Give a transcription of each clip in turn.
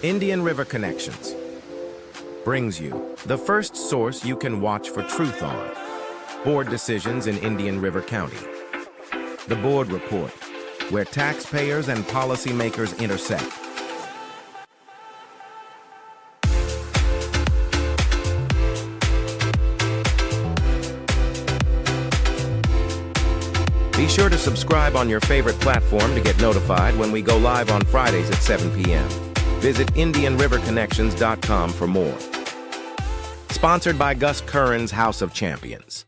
Indian River Connections brings you the first source you can watch for truth on board decisions in Indian River County. The Board Report, where taxpayers and policymakers intersect. Be sure to subscribe on your favorite platform to get notified when we go live on Fridays at 7 p.m. Visit IndianRiverConnections.com for more. Sponsored by Gus Curran's House of Champions.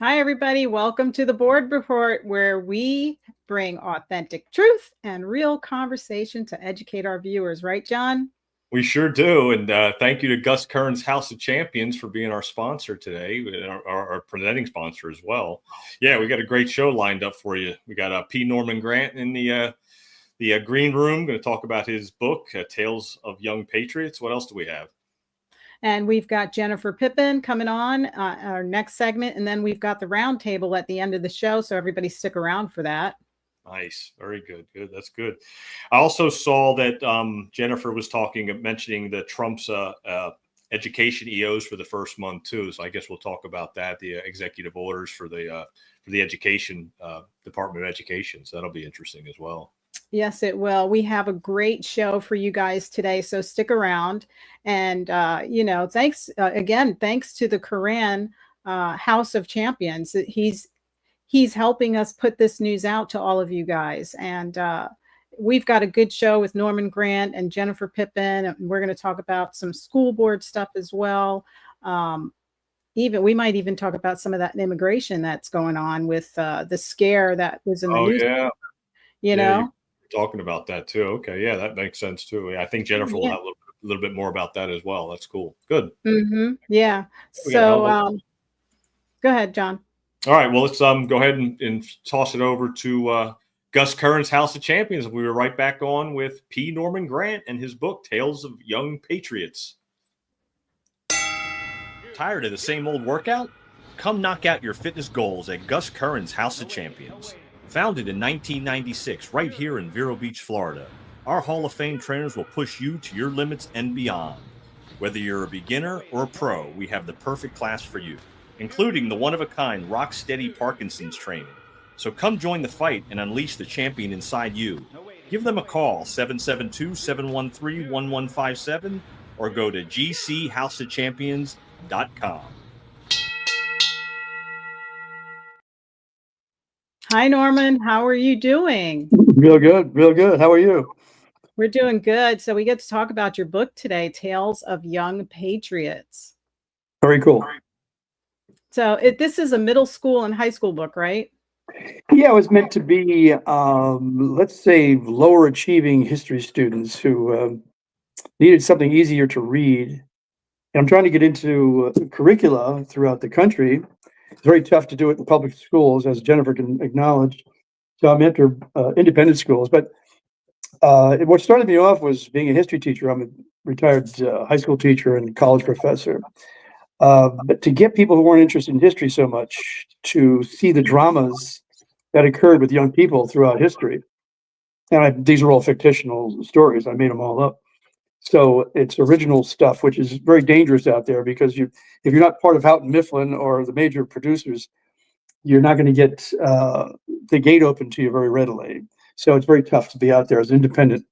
Hi, everybody. Welcome to the Board Report, where we bring authentic truth and real conversation to educate our viewers. Right, John? We sure do. And thank you to Gus Curran's House of Champions for being our sponsor today, our presenting sponsor as well. Yeah, we got a great show lined up for you. We got P. Norman Grant in the green room, going to talk about his book, Tales of Young Patriots. What else do we have? And we've got Jennifer Pippin coming on our next segment. And then we've got the round table at the end of the show. So everybody stick around for that. Nice. Very good. Good. That's good. I also saw that Jennifer was mentioning the Trump's education EOs for the first month too. So I guess we'll talk about that, the executive orders for the education Department of Education. So that'll be interesting as well. Yes, it will. We have a great show for you guys today, so stick around. And, thanks again, thanks to the Curran House of Champions. He's helping us put this news out to all of you guys. And we've got a good show with Norman Grant and Jennifer Pippin. And we're going to talk about some school board stuff as well. We might even talk about some of that immigration that's going on with the scare that was in the news. Yeah. You know, talking about that too. Okay. Yeah, that makes sense too. Yeah, I think Jennifer will have a little bit more about that as well. That's cool. Good. Mm-hmm. Yeah. So go ahead, John. All right. Well, let's go ahead and toss it over to Gus Curran's House of Champions. We were right back on with P. Norman Grant and his book, Tales of Young Patriots. Tired of the same old workout? Come knock out your fitness goals at Gus Curran's House of Champions. Founded in 1996 right here in Vero Beach, Florida, our Hall of Fame trainers will push you to your limits and beyond. Whether you're a beginner or a pro, we have the perfect class for you, including the one-of-a-kind Rock Steady Parkinson's training. So come join the fight and unleash the champion inside you. Give them a call, 772-713-1157, or go to gchouseofchampions.com. Hi, Norman. How are you doing? Real good. Real good. How are you? We're doing good. So we get to talk about your book today, Tales of Young Patriots. Very cool. So this is a middle school and high school book, right? Yeah, it was meant to be, let's say, lower achieving history students who needed something easier to read. And I'm trying to get into curricula throughout the country. It's very tough to do it in public schools, as Jennifer can acknowledge. So I'm after independent schools. But what started me off was being a history teacher. I'm a retired high school teacher and college professor. But to get people who weren't interested in history so much to see the dramas that occurred with young people throughout history. And these are all fictional stories. I made them all up. So it's original stuff, which is very dangerous out there because if you're not part of Houghton Mifflin or the major producers, you're not going to get the gate open to you very readily. So it's very tough to be out there as an independent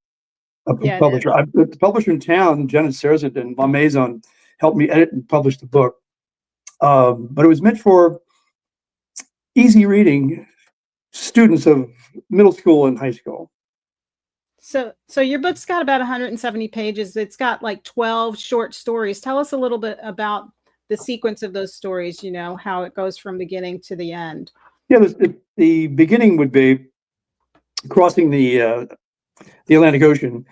publisher. The publisher in town, Janet Serzit and La Maison, helped me edit and publish the book. But it was meant for easy reading students of middle school and high school. So your book's got about 170 pages. It's got like 12 short stories. Tell us a little bit about the sequence of those stories, how it goes from beginning to the end. Yeah, the beginning would be crossing the Atlantic Ocean,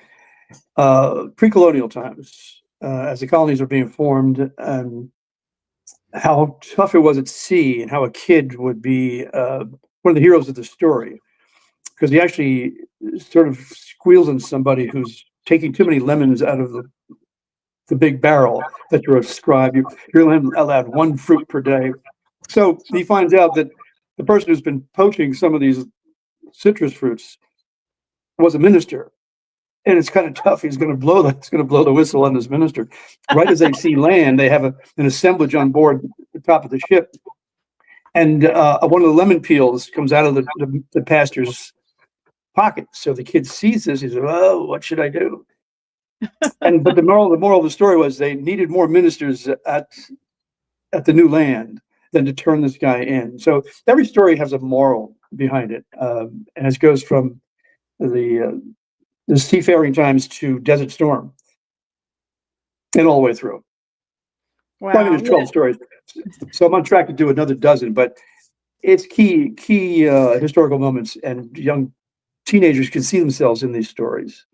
pre-colonial times, as the colonies were being formed, and how tough it was at sea and how a kid would be one of the heroes of the story. Because he actually sort of squeals on somebody who's taking too many lemons out of the big barrel that you're ascribed. You're allowed one fruit per day. So he finds out that the person who's been poaching some of these citrus fruits was a minister and it's kind of tough. He's going to blow the whistle on this minister. Right as they see land, they have an assemblage on board the top of the ship, and one of the lemon peels comes out of the pastor's pocket. So the kid sees this. He says, "Oh, what should I do?" But the moral of the story was they needed more ministers at the new land than to turn this guy in. So every story has a moral behind it, and it goes from the seafaring times to Desert Storm, and all the way through. Wow. I mean, there's 12 stories, so I'm on track to do another dozen. But it's key historical moments, and young teenagers can see themselves in these stories.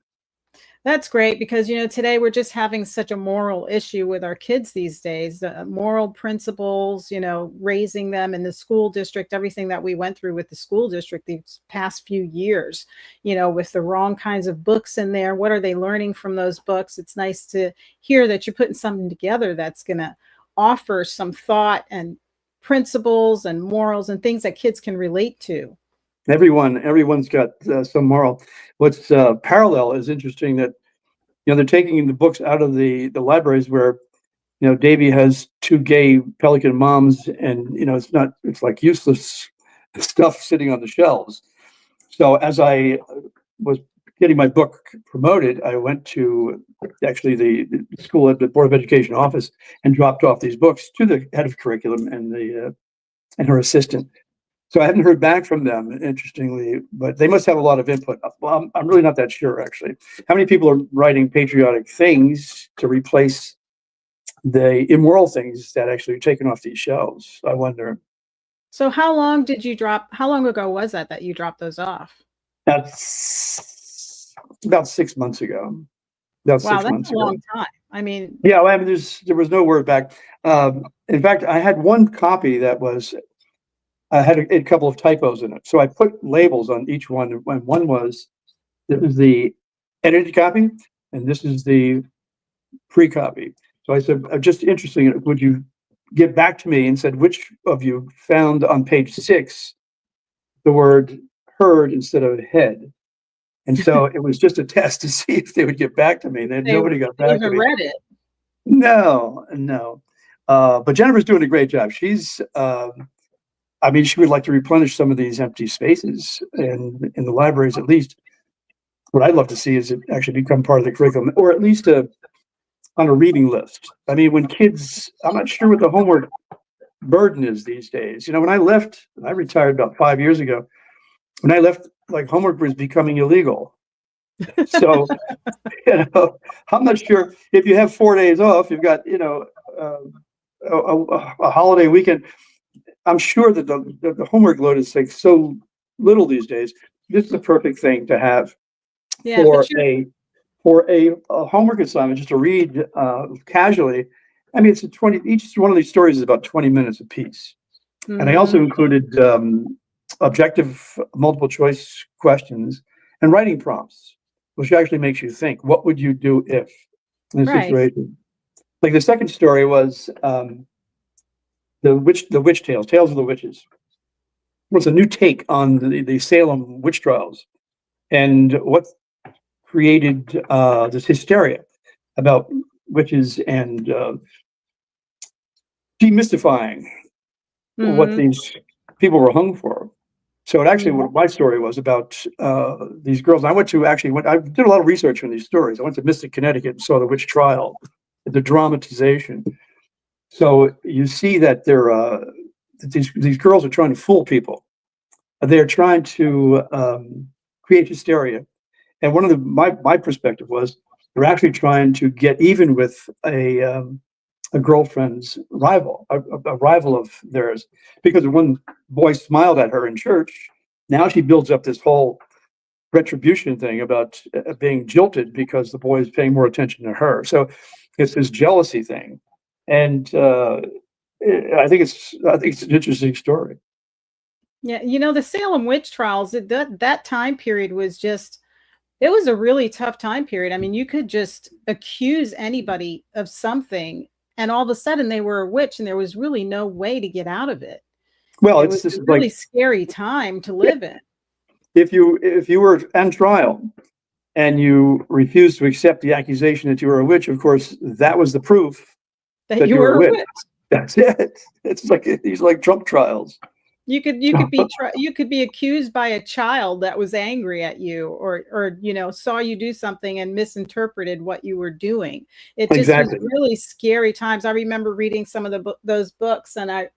That's great, because, today we're just having such a moral issue with our kids these days, moral principles, raising them in the school district, everything that we went through with the school district these past few years, with the wrong kinds of books in there. What are they learning from those books? It's nice to hear that you're putting something together that's going to offer some thought and principles and morals and things that kids can relate to. Everyone's got some moral. What's parallel is interesting that they're taking the books out of the libraries where Davy has two gay pelican moms, and it's like useless stuff sitting on the shelves. So as I was getting my book promoted, I went to actually the school at the Board of Education office and dropped off these books to the head of curriculum and her assistant. So I haven't heard back from them, interestingly, but they must have a lot of input. Well, I'm really not that sure, actually. How many people are writing patriotic things to replace the immoral things that actually are taken off these shelves? I wonder. So how long ago was that you dropped those off? That's about 6 months ago. Wow, that's a long time. I mean, yeah, there was no word back. In fact, I had one copy that had a couple of typos in it. So I put labels on each one. And one was, this is the edited copy, and this is the pre-copy. So I said, just interesting, would you get back to me and said, which of you found on page 6 the word heard instead of head? And so it was just a test to see if they would get back to me. And then nobody got back to me. Read it. No. But Jennifer's doing a great job. She's, she would like to replenish some of these empty spaces in the libraries, at least. What I'd love to see is it actually become part of the curriculum, or at least on a reading list. I mean, when kids, I'm not sure what the homework burden is these days. When I left, I retired about 5 years ago. When I left, homework was becoming illegal. So, I'm not sure if you have 4 days off, you've got, a holiday weekend. I'm sure that the homework load is so little these days. This is the perfect thing to have for a homework assignment, just to read casually. I mean, each one of these stories is about 20 minutes apiece. Mm-hmm. And I also included objective multiple choice questions and writing prompts, which actually makes you think, what would you do if in this situation? Like the second story was the witch tales of the witches. It was a new take on the Salem witch trials, and what created this hysteria about witches and demystifying what these people were hung for. So it actually, what my story was about these girls. I did a lot of research on these stories. I went to Mystic, Connecticut, and saw the witch trial, the dramatization. So you see that these girls are trying to fool people. They're trying to create hysteria. And one of my perspective was they're actually trying to get even with a girlfriend's rival, a rival of theirs, because one boy smiled at her in church. Now she builds up this whole retribution thing about being jilted because the boy is paying more attention to her. So it's this jealousy thing. And I think it's an interesting story. Yeah, the Salem witch trials, that time period was it was a really tough time period. I mean, you could just accuse anybody of something, and all of a sudden they were a witch, and there was really no way to get out of it. Well, it was a really scary time to live in. If you were on trial and you refused to accept the accusation that you were a witch, of course, that was the proof That you were a witch. That's it. It's like these like Trump trials. You could be accused by a child that was angry at you, or saw you do something and misinterpreted what you were doing. It just was really scary times. I remember reading some of those books, and I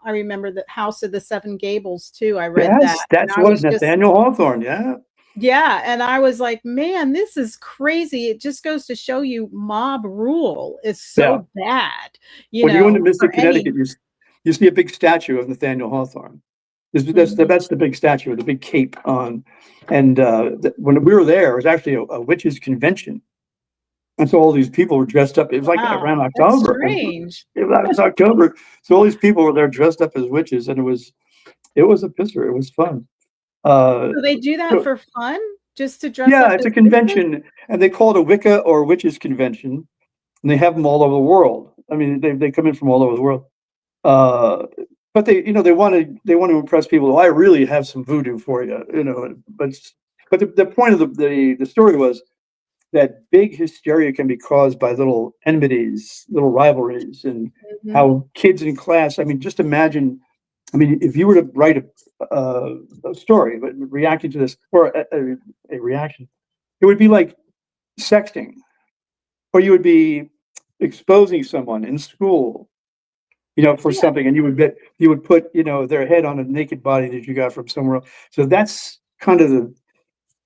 remember the House of the Seven Gables too. I read that. That's what Nathaniel Hawthorne. Yeah, and I was like, man, this is crazy. It just goes to show you mob rule is so bad. When you go into Mystic, Connecticut, you see a big statue of Nathaniel Hawthorne. That's the big statue with the big cape on. And when we were there, it was actually a witches' convention. And so all these people were dressed up. It was like around October. That's strange. It was October. So all these people were there dressed up as witches, and it was a pisser. It was fun. So they do that for fun? Just to dress up? Yeah, it's a convention, and they call it a Wicca or witches convention, and they have them all over the world. I mean, they come in from all over the world. But they want to impress people. Oh, I really have some voodoo for you, But the point of the story was that big hysteria can be caused by little enmities, little rivalries, and how kids in class. I mean, just imagine. I mean, if you were to write a story, but reacting to this, or a reaction, it would be like sexting, or you would be exposing someone in school, for something, and you would put, their head on a naked body that you got from somewhere else. So that's kind of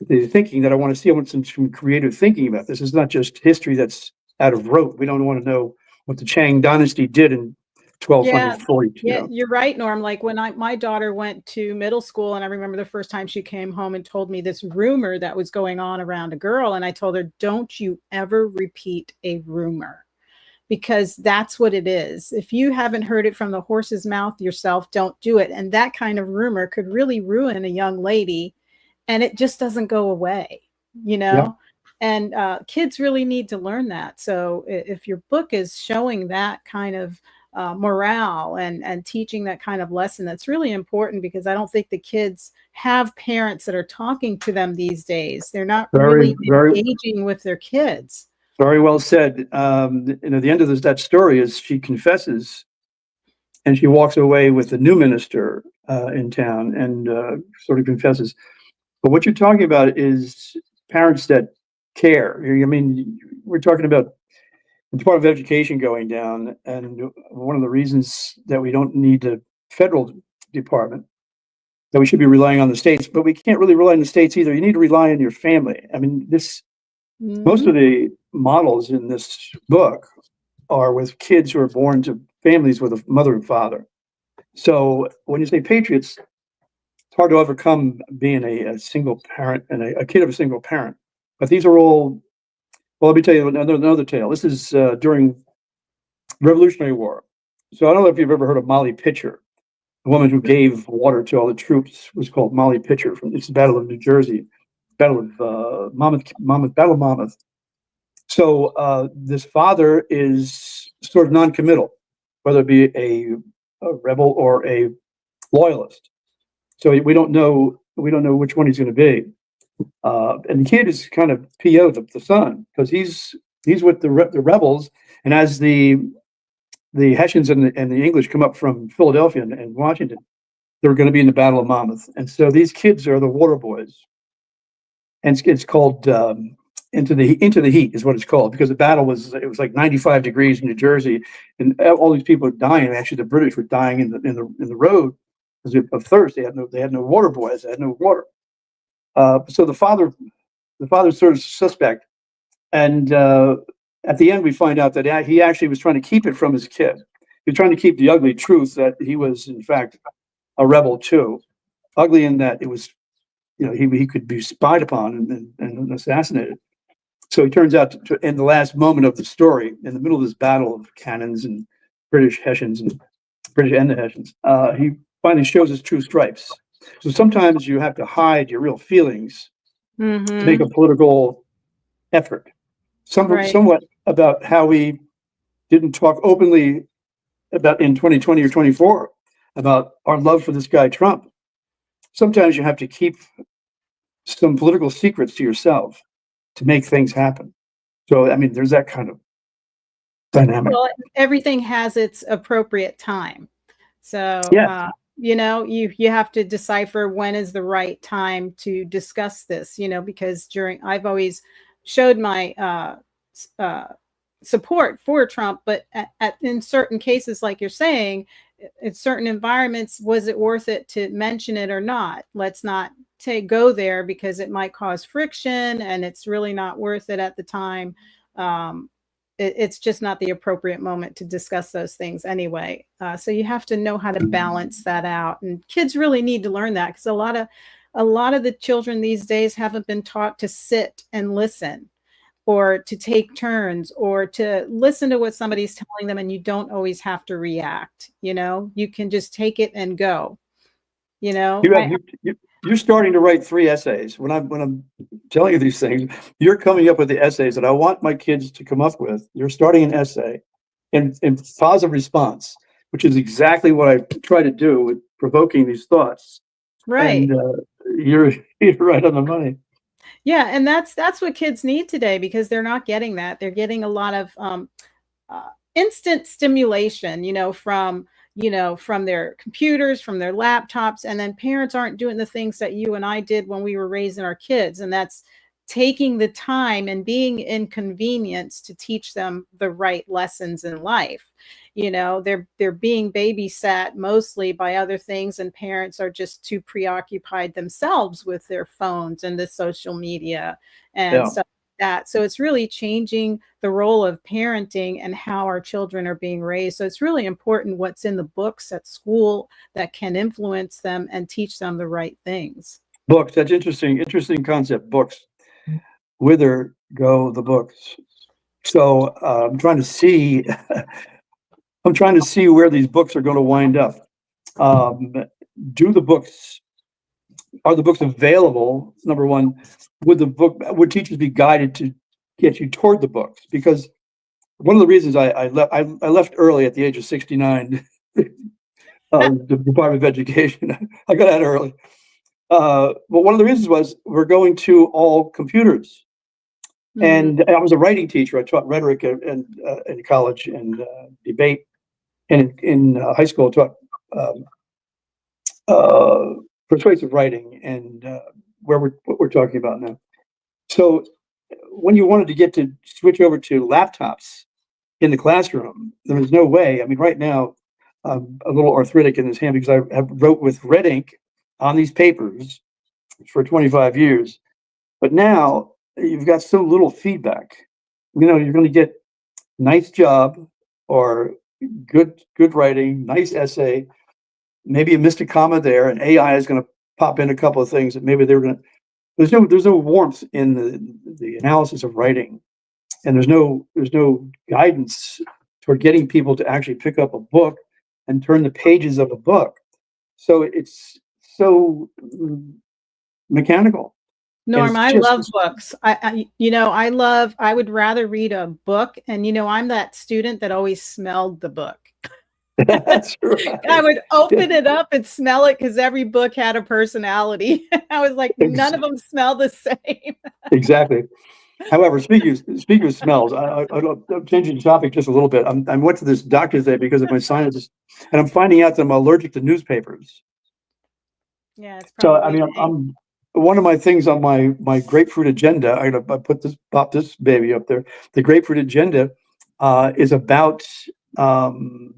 the thinking that I want to see. I want some creative thinking about this. It's not just history that's out of rote. We don't want to know what the Chang dynasty did in 1240. Yeah, you're right, Norm. Like when my daughter went to middle school, and I remember the first time she came home and told me this rumor that was going on around a girl, and I told her, don't you ever repeat a rumor, because that's what it is. If you haven't heard it from the horse's mouth yourself, don't do it. And that kind of rumor could really ruin a young lady, and it just doesn't go away, And kids really need to learn that. So if your book is showing that kind of morale and teaching that kind of lesson, that's really important, because I don't think the kids have parents that are talking to them these days. They're not really engaging with their kids. Very well said. The end of that story is she confesses, and she walks away with the new minister in town, and sort of confesses. But what you're talking about is parents that care. I mean, we're talking about the Department of Education going down, and one of the reasons that we don't need a federal department, that we should be relying on the states, but we can't really rely on the states either. You need to rely on your family. I mean, most of the models in this book are with kids who are born to families with a mother and father. So when you say patriots, it's hard to overcome being a single parent and a kid of a single parent. But these are all, well, let me tell you another tale. This is during Revolutionary War. So I don't know if you've ever heard of Molly Pitcher. The woman who gave water to all the troops was called Molly Pitcher. It's the Battle of New Jersey, Battle of Monmouth. So this father is sort of non-committal, whether it be a rebel or a loyalist. So we don't know which one he's going to be. And the kid is kind of PO'd, the son, because he's with the rebels, and as the Hessians and the English come up from Philadelphia and Washington, they're going to be in the Battle of Monmouth. And so these kids are the water boys, and it's called Into the Heat is what it's called, because the battle was like 95 degrees in New Jersey, and all these people are dying. Actually, the British were dying in the road because of thirst. They had no water boys. They had no water. So the father's sort of suspect, and at the end we find out that he actually was trying to keep it from his kid. He was trying to keep the ugly truth that he was in fact a rebel too. Ugly in that it was, he could be spied upon and assassinated. So he turns out to, in the last moment of the story, in the middle of this battle of cannons and British Hessians and the Hessians, he finally shows his true stripes. So sometimes you have to hide your real feelings to make a political effort. Somewhat about how we didn't talk openly about in 2020 or 24 about our love for this guy Trump. Sometimes you have to keep some political secrets to yourself. to make things happen. So, I mean, there's that kind of dynamic. Well, everything has its appropriate time. So, Yeah. you know, you have to decipher when is the right time to discuss this, you know, because I've always showed my support for Trump, but in certain cases, like you're saying, in certain environments, was it worth it to mention it or not? Let's not go there because it might cause friction and it's really not worth it at the time. It's just not the appropriate moment to discuss those things anyway. So you have to know how to balance that out. And kids really need to learn that, because a lot of the children these days haven't been taught to sit and listen, or to take turns, or to listen to what somebody's telling them, and you don't always have to react. You know, you can just take it and go. You know, you're starting to write 3 essays. When I'm telling you these things, you're coming up with the essays that I want my kids to come up with. You're starting an essay in positive response, which is exactly what I try to do with provoking these thoughts. right. And you're right on the money. Yeah, and that's what kids need today, because they're not getting that. They're getting a lot of instant stimulation, from their computers, from their laptops, and then parents aren't doing the things that you and I did when we were raising our kids, and that's taking the time and being inconvenienced to teach them the right lessons in life. They're being babysat mostly by other things, and parents are just too preoccupied themselves with their phones and the social media and stuff like that. So it's really changing the role of parenting and how our children are being raised. So it's really important what's in the books at school that can influence them and teach them the right things. Books, that's interesting concept. Books. Whither go the books? So I'm trying to see where these books are going to wind up. Are the books available? Number one, would teachers be guided to get you toward the books? Because one of the reasons I left early at the age of 69, the Department of Education. I got out early. But one of the reasons was we're going to all computers. Mm-hmm. And I was a writing teacher. I taught rhetoric in college and debate. And in high school, I taught persuasive writing, and what we're talking about now. So when you wanted to get to switch over to laptops in the classroom, there was no way. I mean, right now, I'm a little arthritic in this hand because I have wrote with red ink on these papers for 25 years. But now you've got so little feedback. You're going to get nice job or good writing, nice essay. Maybe you missed a comma there, and AI is going to pop in a couple of things that maybe they were going to. There's no warmth in the analysis of writing, and there's no guidance toward getting people to actually pick up a book and turn the pages of a book. So it's so mechanical. Norm, I love books. I would rather read a book, and I'm that student that always smelled the book. That's right. I would open it up and smell it, because every book had a personality. I was like, none of them smell the same. Exactly. However, speaking of smells, I'm changing the topic just a little bit. I went to this doctor today because of my sinuses, and I'm finding out that I'm allergic to newspapers. Yeah, it's probably so. I'm one of my things on my Grapefruit Agenda. I pop this baby up there. The Grapefruit Agenda is about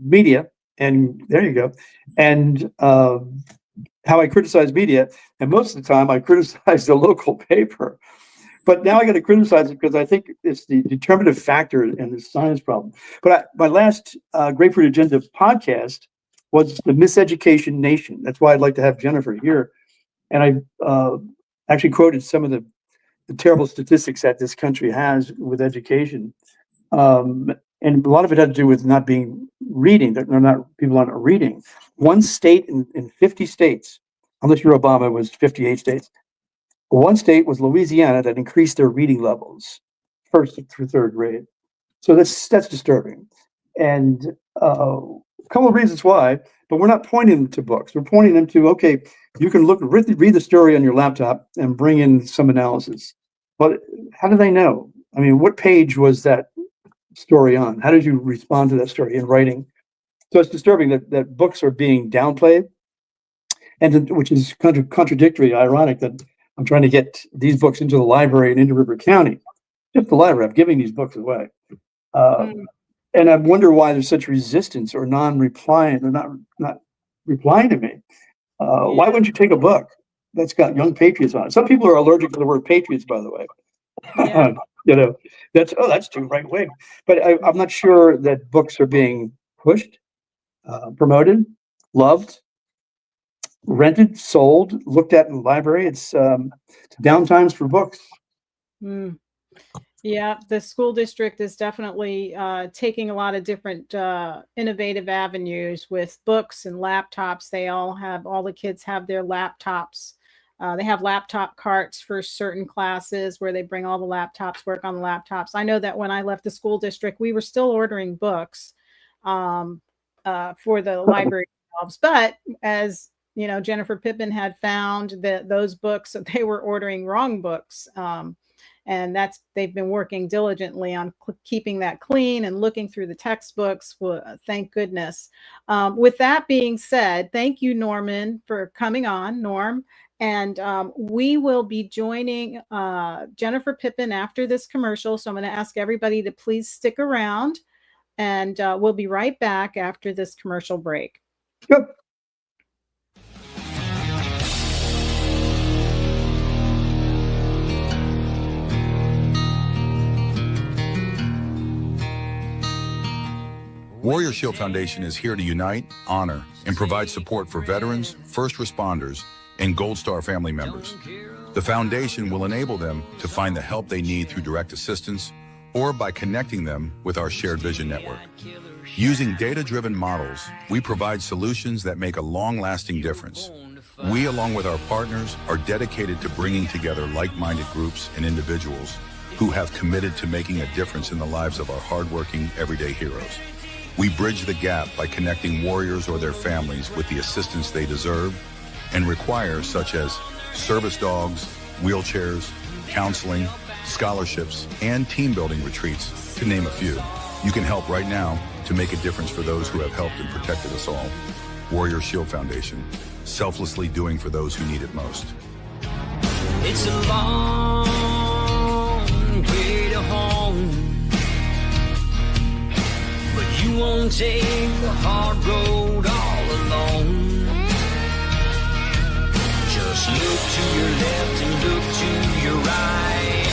media, and there you go, and how I criticize media, and most of the time I criticize the local paper. But now I got to criticize it because I think it's the determinative factor in the science problem. But my last Grapefruit Agenda podcast was the Miseducation Nation. That's why I'd like to have Jennifer here. And I actually quoted some of the terrible statistics that this country has with education. And a lot of it had to do with not being reading. People aren't reading. One state in 50 states, unless you're Obama, was 58 states. One state was Louisiana that increased their reading levels, first through third grade. So that's disturbing. And a couple of reasons why, but we're not pointing them to books. We're pointing them to, okay, you can read the story on your laptop and bring in some analysis. But how do they know? I mean, what page was that story on? How did you respond to that story in writing? So it's disturbing that books are being downplayed, and which is contradictory, ironic that I'm trying to get these books into the library in Indian River County. Just the library, I'm giving these books away. And I wonder why there's such resistance or non-replying or not replying to me. Why wouldn't you take a book that's got Young Patriots on it? Some people are allergic to the word Patriots, by the way. Yeah. You know, that's too right wing. But I'm not sure that books are being pushed, promoted, loved, rented, sold, looked at in the library. It's downtimes for books. Mm. Yeah, the school district is definitely taking a lot of different innovative avenues with books and laptops. All the kids have their laptops. They have laptop carts for certain classes where they bring all the laptops, work on the laptops. I know that when I left the school district, we were still ordering books for the library shelves. But as you know, Jennifer Pippin had found that those books, that they were ordering wrong books. And they've been working diligently on keeping that clean and looking through the textbooks. Well, thank goodness. With that being said, thank you, Norman, for coming on, Norm. And we will be joining Jennifer Pippin after this commercial. So I'm going to ask everybody to please stick around, and we'll be right back after this commercial break. Yep. Warrior Shield Foundation is here to unite, honor, and provide support for veterans, first responders, and Gold Star family members. The foundation will enable them to find the help they need through direct assistance or by connecting them with our Shared Vision Network. Using data-driven models, we provide solutions that make a long-lasting difference. We, along with our partners, are dedicated to bringing together like-minded groups and individuals who have committed to making a difference in the lives of our hardworking, everyday heroes. We bridge the gap by connecting warriors or their families with the assistance they deserve and require, such as service dogs, wheelchairs, counseling, scholarships, and team-building retreats, to name a few. You can help right now to make a difference for those who have helped and protected us all. Warrior Shield Foundation, selflessly doing for those who need it most. It's a long way to home, but you won't take the hard road all alone. Just look to your left and look to your right.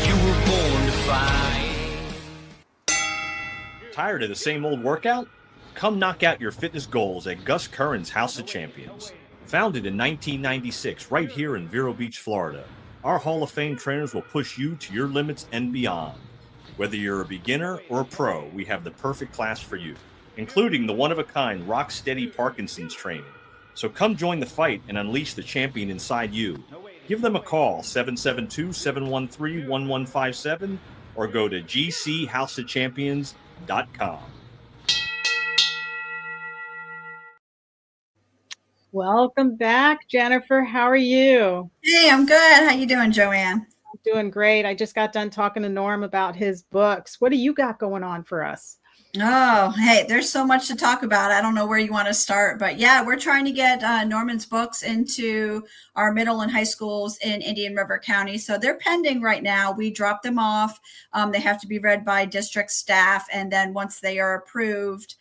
You were born to fight. Tired of the same old workout? Come knock out your fitness goals at Gus Curran's House of Champions. Founded in 1996 right here in Vero Beach, Florida, our Hall of Fame trainers will push you to your limits and beyond. Whether you're a beginner or a pro, we have the perfect class for you, including the one-of-a-kind rock-steady Parkinson's training. So come join the fight and unleash the champion inside you. Give them a call, 772-713-1157, or go to gchouseofchampions.com. Welcome back, Jennifer. How are you? Hey, I'm good. How you doing, Joanne? Doing great. I just got done talking to Norm about his books. What do you got going on for us? Oh, hey, there's so much to talk about. I don't know where you want to start, but yeah, we're trying to get Norman's books into our middle and high schools in Indian River County. So they're pending right now. We drop them off. They have to be read by district staff. And then once they are approved,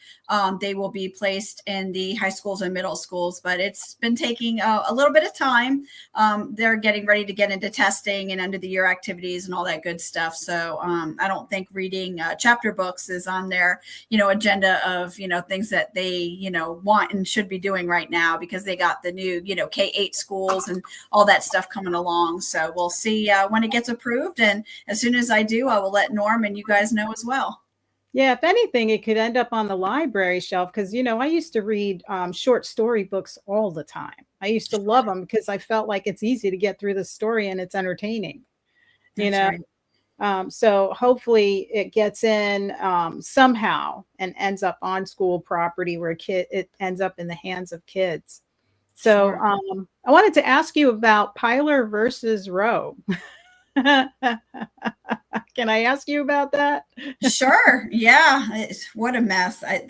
they will be placed in the high schools and middle schools. But it's been taking a little bit of time. They're getting ready to get into testing and end of the year activities and all that good stuff. So I don't think reading chapter books is on their agenda of, things that they, want and should be doing right now, because they got the new, K-8 schools and all that stuff coming along. So we'll see when it gets approved. And as soon as I do, I will let Norm and you guys know as well. Yeah, if anything, it could end up on the library shelf because, I used to read short story books all the time. I used to love them because I felt like it's easy to get through the story and it's entertaining, That's right. So hopefully it gets in somehow and ends up on school property where it ends up in the hands of kids. So Sure. I wanted to ask you about Pilar versus Roe. Can I ask you about that? Sure. Yeah. What a mess. I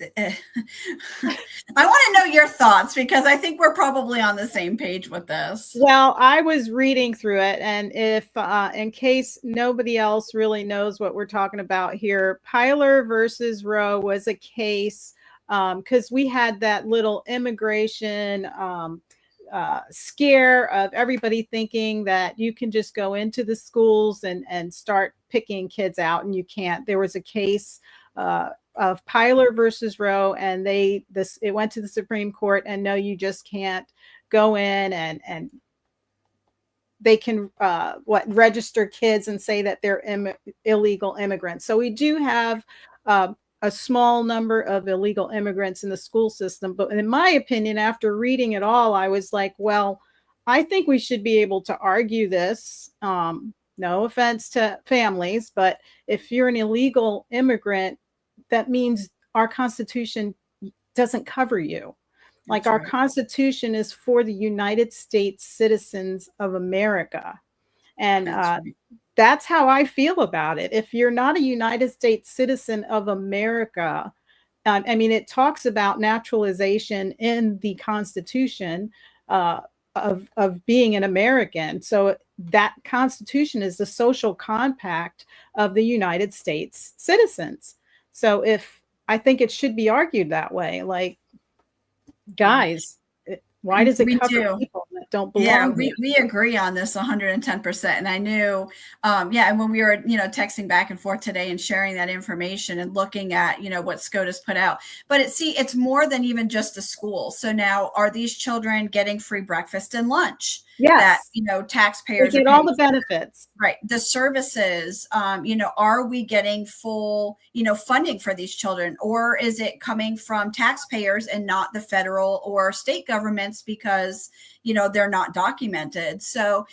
want to know your thoughts because I think we're probably on the same page with this. Well, I was reading through it, and if in case nobody else really knows what we're talking about here, Pilar versus Roe was a case because we had that little immigration scare of everybody thinking that you can just go into the schools and start picking kids out, and you can't. There was a case of Pilar versus Roe, and it went to the Supreme Court, and no, you just can't go in and they can register kids and say that they're illegal immigrants. So we do have a small number of illegal immigrants in the school system. But in my opinion, after reading it all, I was like, well, I think we should be able to argue this. No offense to families, but if you're an illegal immigrant, that means our Constitution doesn't cover you. Like That's our right. Constitution is for the United States citizens of America. And That's right. that's how I feel about it. If you're not a United States citizen of America, I mean, it talks about naturalization in the Constitution of being an American. So that Constitution is the social compact of the United States citizens. So I think it should be argued that way, like, guys, why does it cover people that don't belong? Yeah, we agree on this 110%. And I knew, and when we were, texting back and forth today and sharing that information and looking at, what SCOTUS put out, but it's more than even just the school. So now, are these children getting free breakfast and lunch? Yes. That, taxpayers get all the benefits. Right. The services, are we getting full, funding for these children, or is it coming from taxpayers and not the federal or state governments because, they're not documented? So,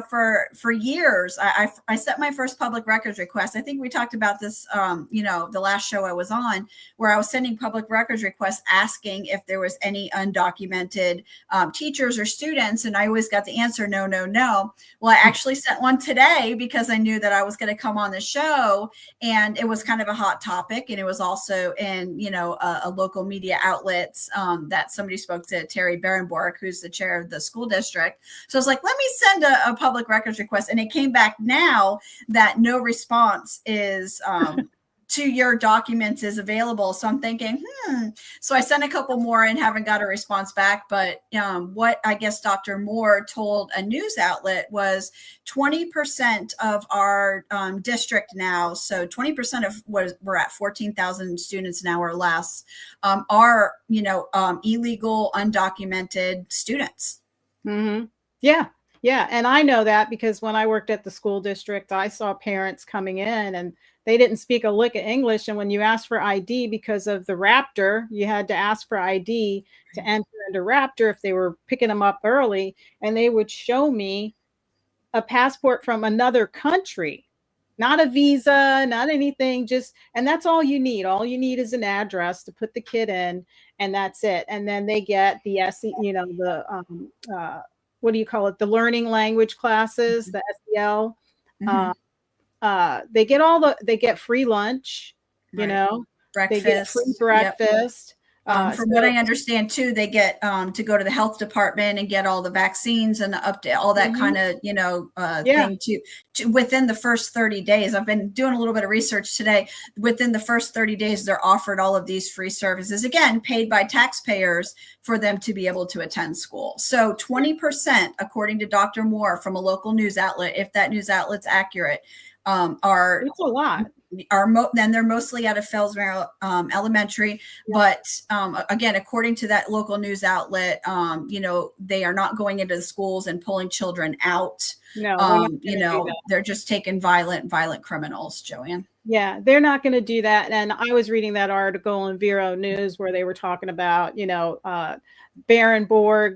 for years, I sent my first public records request. I think we talked about this, the last show I was on, where I was sending public records requests asking if there was any undocumented teachers or students. And I always got the answer, no, no, no. Well, I actually sent one today because I knew that I was going to come on the show, and it was kind of a hot topic. And it was also in, a local media outlets that somebody spoke to Terry Berenborg, who's the chair of the school district. So I was like, let me send a public records request. And it came back now that no response is to your documents is available. So I'm thinking, So I sent a couple more and haven't got a response back. But what I guess Dr. Moore told a news outlet was 20% of our district now, so 20% of what we're at 14,000 students now or less, are, illegal, undocumented students. Mm-hmm. Yeah. Yeah. And I know that because when I worked at the school district, I saw parents coming in and they didn't speak a lick of English. And when you asked for ID because of the Raptor, you had to ask for ID to enter into Raptor if they were picking them up early. And they would show me a passport from another country, not a visa, not anything, and that's all you need. All you need is an address to put the kid in, and that's it. And then they get the what do you call it? The learning language classes, the SEL. They get free lunch, breakfast. They get free breakfast. From what I understand too, they get to go to the health department and get all the vaccines and the update, all that kind of, thing to within the first 30 days. I've been doing a little bit of research today. Within the first 30 days, they're offered all of these free services, again, paid by taxpayers for them to be able to attend school. So 20%, according to Dr. Moore from a local news outlet, if that news outlet's accurate, are it's a lot. Then they're mostly out of Fellsmere Elementary. But again, according to that local news outlet, they are not going into the schools and pulling children out. No, they're just taking violent criminals, Joanne. Yeah, they're not going to do that. And I was reading that article in Vero News where they were talking about, Berenborg,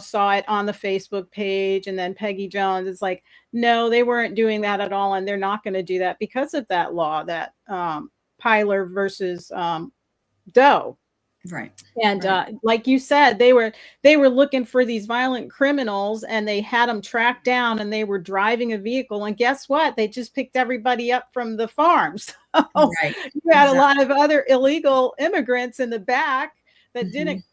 saw it on the Facebook page, and then Peggy Jones. It's like, no, they weren't doing that at all. And they're not going to do that because of that law, that Pilar versus Doe. Right. And like you said, they were looking for these violent criminals, and they had them tracked down, and they were driving a vehicle. And guess what? They just picked everybody up from the farms. So Right. you had a lot of other illegal immigrants in the back that didn't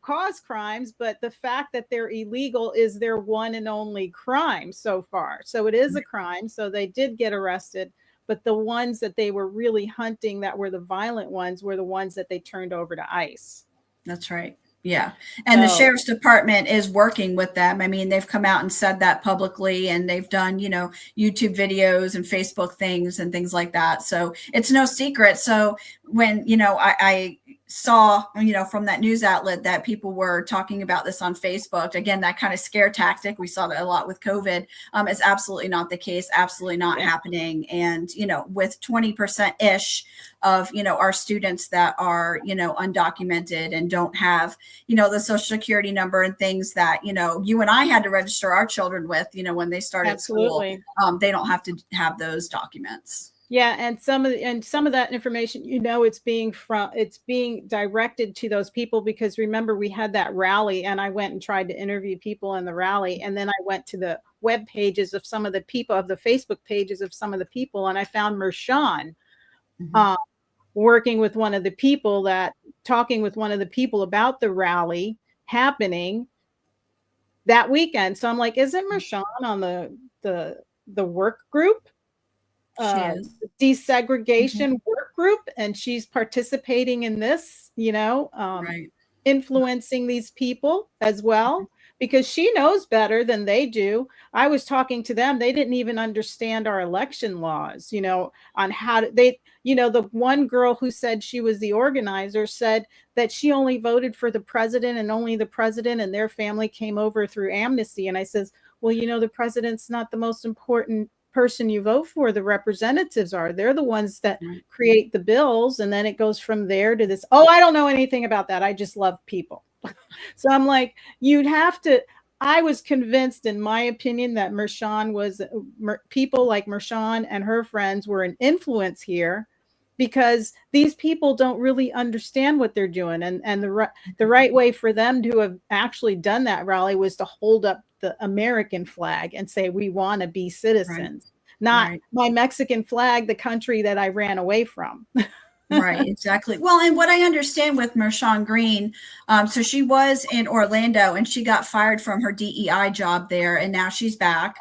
cause crimes, but the fact that they're illegal is their one and only crime so far. So it is a crime. So they did get arrested, but the ones that they were really hunting, that were the violent ones, were the ones that they turned over to ICE. That's right. Yeah. And the sheriff's department is working with them. I mean, they've come out and said that publicly, and they've done, YouTube videos and Facebook things and things like that. So it's no secret. So when, I saw, from that news outlet that people were talking about this on Facebook, again, that kind of scare tactic, we saw that a lot with COVID, is absolutely not the case, absolutely not happening. And, with 20% ish of, our students that are, undocumented and don't have, the social security number and things that, you and I had to register our children with, when they started school, they don't have to have those documents. Yeah, and some of that information, it's being directed to those people, because remember, we had that rally, and I went and tried to interview people in the rally, and then I went to the web pages of some of the people, of the Facebook pages of some of the people, and I found Mershon working with one of the people, talking with one of the people about the rally happening that weekend. So I'm like, isn't Mershon on the work group? Desegregation work group, and she's participating in this, influencing these people as well, because she knows better than they do. I was talking to them, they didn't even understand our election laws, on how the one girl who said she was the organizer said that she only voted for the president, and only the president and their family came over through amnesty. And I says, well, the president's not the most important person you vote for. The representatives are. They're the ones that create the bills, and then it goes from there to this. Oh, I don't know anything about that. I just love people. So I'm like, I was convinced, in my opinion, that people like Mershon and her friends were an influence here, because these people don't really understand what they're doing. And the right way for them to have actually done that rally was to hold up the American flag and say, we want to be citizens, not my Mexican flag, the country that I ran away from. Right, exactly. Well, and what I understand with Mershon Green, so she was in Orlando, and she got fired from her DEI job there, and now she's back.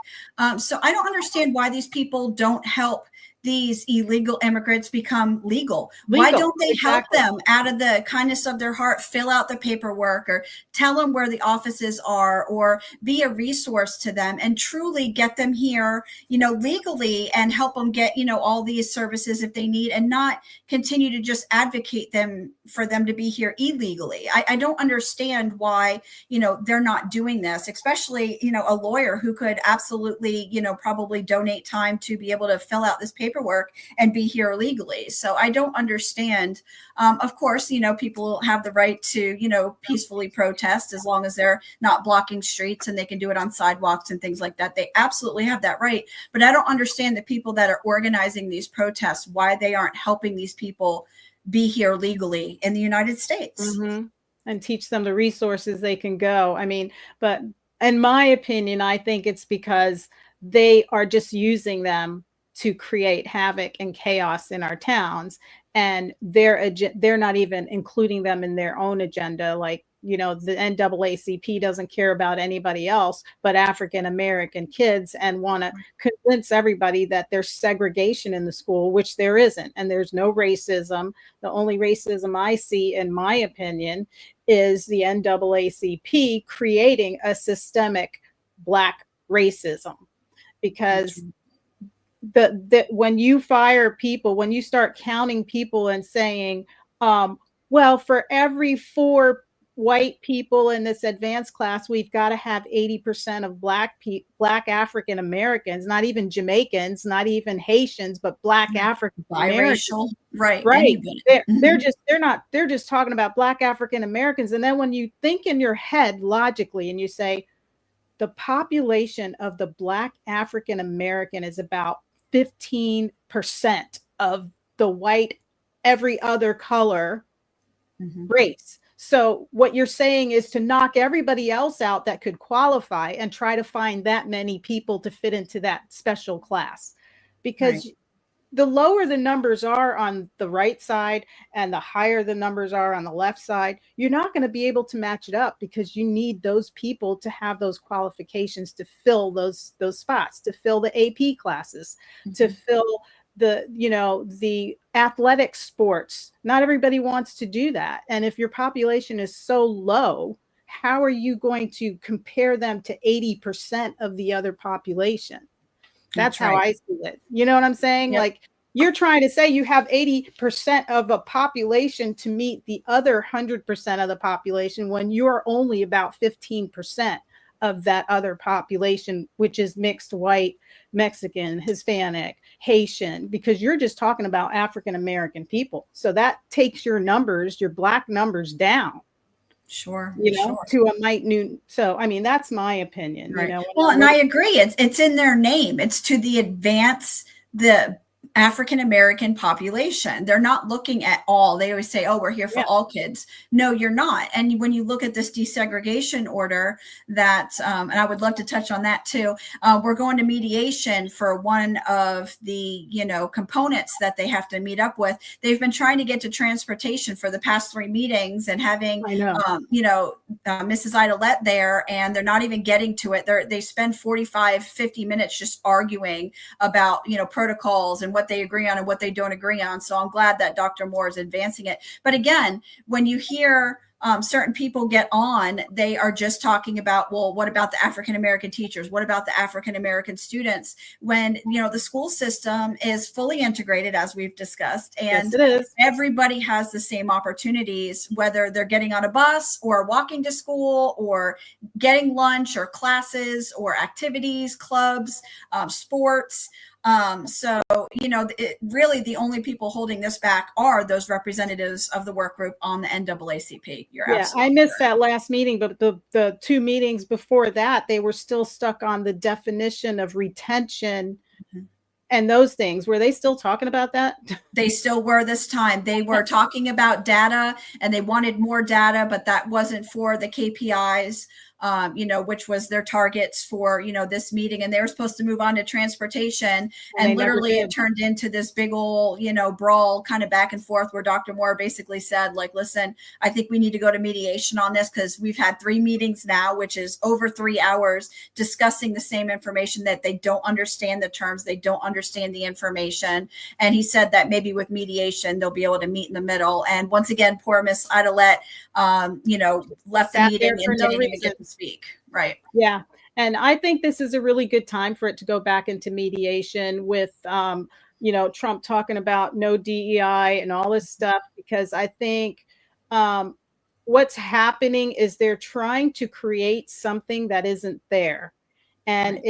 So I don't understand why these people don't help these illegal immigrants become legal. Why don't they help them out of the kindness of their heart, fill out the paperwork, or tell them where the offices are, or be a resource to them and truly get them here, legally, and help them get, all these services if they need, and not continue to just advocate for them to be here illegally. I don't understand why, they're not doing this, especially, a lawyer who could absolutely, probably donate time to be able to fill out this paperwork and be here legally. So I don't understand. Of course, people have the right to, peacefully protest, as long as they're not blocking streets and they can do it on sidewalks and things like that. They absolutely have that right. But I don't understand the people that are organizing these protests, why they aren't helping these people be here legally in the United States. And teach them the resources they can go. I mean, but in my opinion, I think it's because they are just using them to create havoc and chaos in our towns, and they're not even including them in their own agenda. Like, the NAACP doesn't care about anybody else but African American kids, and want to convince everybody that there's segregation in the school, which there isn't, and there's no racism. The only racism I see, in my opinion, is the NAACP creating a systemic Black racism, because when you fire people, when you start counting people and saying, well, for every 4 white people in this advanced class, we've got to have 80% of Black African Americans, not even Jamaicans, not even Haitians, but Black African Americans. Right. They're just talking about Black African Americans. And then when you think in your head logically, and you say, the population of the Black African American is about 15% of the white, every other color race. So what you're saying is to knock everybody else out that could qualify and try to find that many people to fit into that special class. Because the lower the numbers are on the right side and the higher the numbers are on the left side, you're not going to be able to match it up, because you need those people to have those qualifications to fill those spots, to fill the AP classes, to fill the athletic sports. Not everybody wants to do that. And if your population is so low, how are you going to compare them to 80% of the other population? That's how I see it. You know what I'm saying? Yep. Like, you're trying to say you have 80% of a population to meet the other 100% of the population, when you're only about 15% of that other population, which is mixed white, Mexican, Hispanic, Haitian, because you're just talking about African American people. So that takes your numbers, your Black numbers down. Sure. To a minute. So, I mean, that's my opinion. Right. Well, and I agree. It's in their name. It's to the advance the African American population. They're not looking at all. They always say, oh, we're here for all kids. No, you're not. And when you look at this desegregation order that, and I would love to touch on that too, we're going to mediation for one of the, components that they have to meet up with. They've been trying to get to transportation for the past 3 meetings and having, Mrs. Idolette there, and they're not even getting to it. They spend 45, 50 minutes just arguing about, protocols and what they agree on and what they don't agree on. So I'm glad that Dr. Moore is advancing it. But again, when you hear certain people get on, they are just talking about, well, what about the African-American teachers? What about the African-American students? When, the school system is fully integrated, as we've discussed, and everybody has the same opportunities, whether they're getting on a bus or walking to school or getting lunch or classes or activities, clubs, sports. So, really the only people holding this back are those representatives of the work group on the NAACP. I missed that last meeting, but the 2 meetings before that, they were still stuck on the definition of retention and those things. Were they still talking about that? They still were this time. They were talking about data, and they wanted more data, but that wasn't for the KPIs. Which was their targets for, this meeting. And they were supposed to move on to transportation. And literally it turned into this big old, brawl kind of back and forth, where Dr. Moore basically said, like, listen, I think we need to go to mediation on this, because we've had 3 meetings now, which is over 3 hours, discussing the same information, that they don't understand the terms. They don't understand the information. And he said that maybe with mediation, they'll be able to meet in the middle. And once again, poor Miss Idolette, left the meeting and didn't even get to speak. Right. Yeah. And I think this is a really good time for it to go back into mediation with, Trump talking about no DEI and all this stuff, because I think what's happening is they're trying to create something that isn't there. And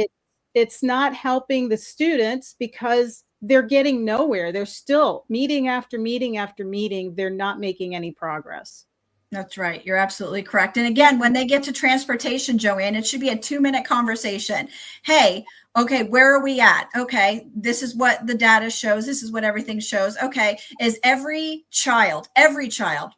it's not helping the students, because they're getting nowhere. They're still meeting after meeting after meeting. They're not making any progress. That's right. You're absolutely correct. And again, when they get to transportation, Joanne, it should be a 2-minute conversation. Hey, okay, where are we at? Okay, this is what the data shows. This is what everything shows. Okay, is every child,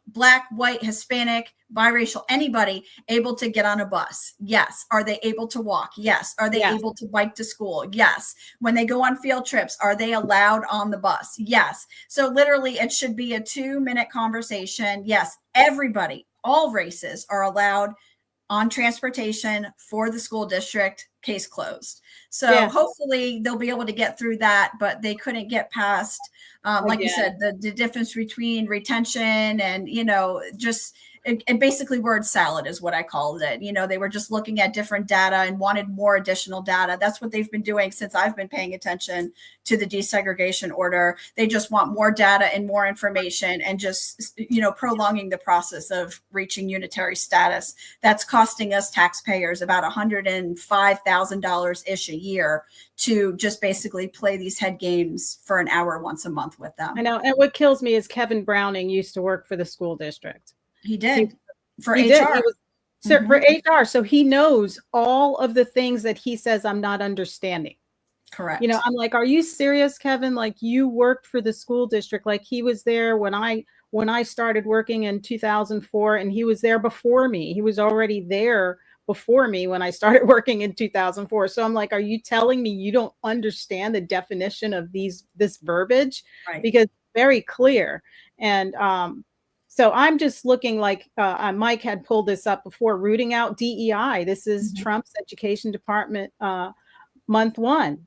Black, white, Hispanic, biracial, anybody able to get on a bus? Yes. Are they able to walk? Yes. Are they able to bike to school? Yes. When they go on field trips, are they allowed on the bus? Yes. So literally it should be a 2-minute conversation. Yes. Everybody, all races are allowed on transportation for the school district. Case closed. So hopefully they'll be able to get through that, but they couldn't get past, like you said, the difference between retention and, just and basically word salad is what I called it. They were just looking at different data and wanted more additional data. That's what they've been doing since I've been paying attention to the desegregation order. They just want more data and more information, and just, prolonging the process of reaching unitary status. That's costing us taxpayers about $105,000 ish a year to just basically play these head games for an hour once a month with them. I know. And what kills me is Kevin Browning used to work for the school district. He did for HR. For HR. So he knows all of the things that he says I'm not understanding. Correct. I'm like, are you serious, Kevin? Like, you worked for the school district. Like, he was there when I when I started working in 2004, and he was there before me. He was already there before me when I started working in 2004. So I'm like, are you telling me you don't understand the definition of this verbiage? Right. Because it's very clear. And so I'm just looking like Mike had pulled this up before, rooting out DEI. This is Trump's Education Department month one.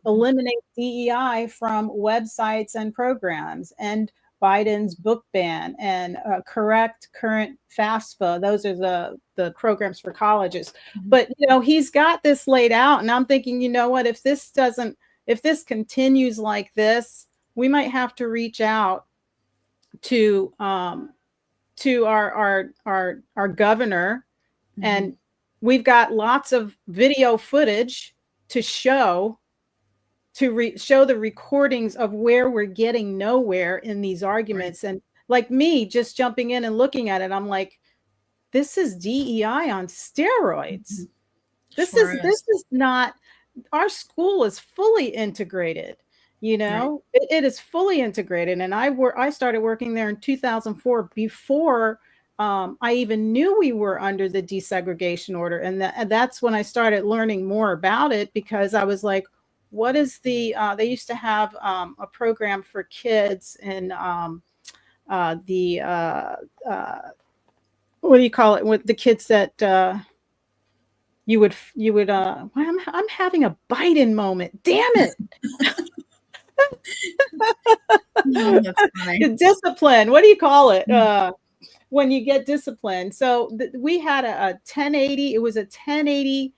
Eliminate DEI from websites and programs, and Biden's book ban, and correct current FAFSA. Those are the programs for colleges. But he's got this laid out, and I'm thinking, you know what? If this continues like we might have to reach out to our governor, and we've got lots of video footage to show the recordings of where we're getting nowhere in these arguments. Right. And like me just jumping in and looking at it, I'm like, this is DEI on steroids. This is not, our school is fully integrated. Right. It is fully integrated. And I started working there in 2004 before I even knew we were under the desegregation order. And that's when I started learning more about it, because I was like, what is they used to have a program for kids in what do you call it, with the kids that you would I'm having a Biden moment, damn it. Oh, that's funny. Discipline, what do you call it when you get disciplined? So we had a 1080, it was a 1080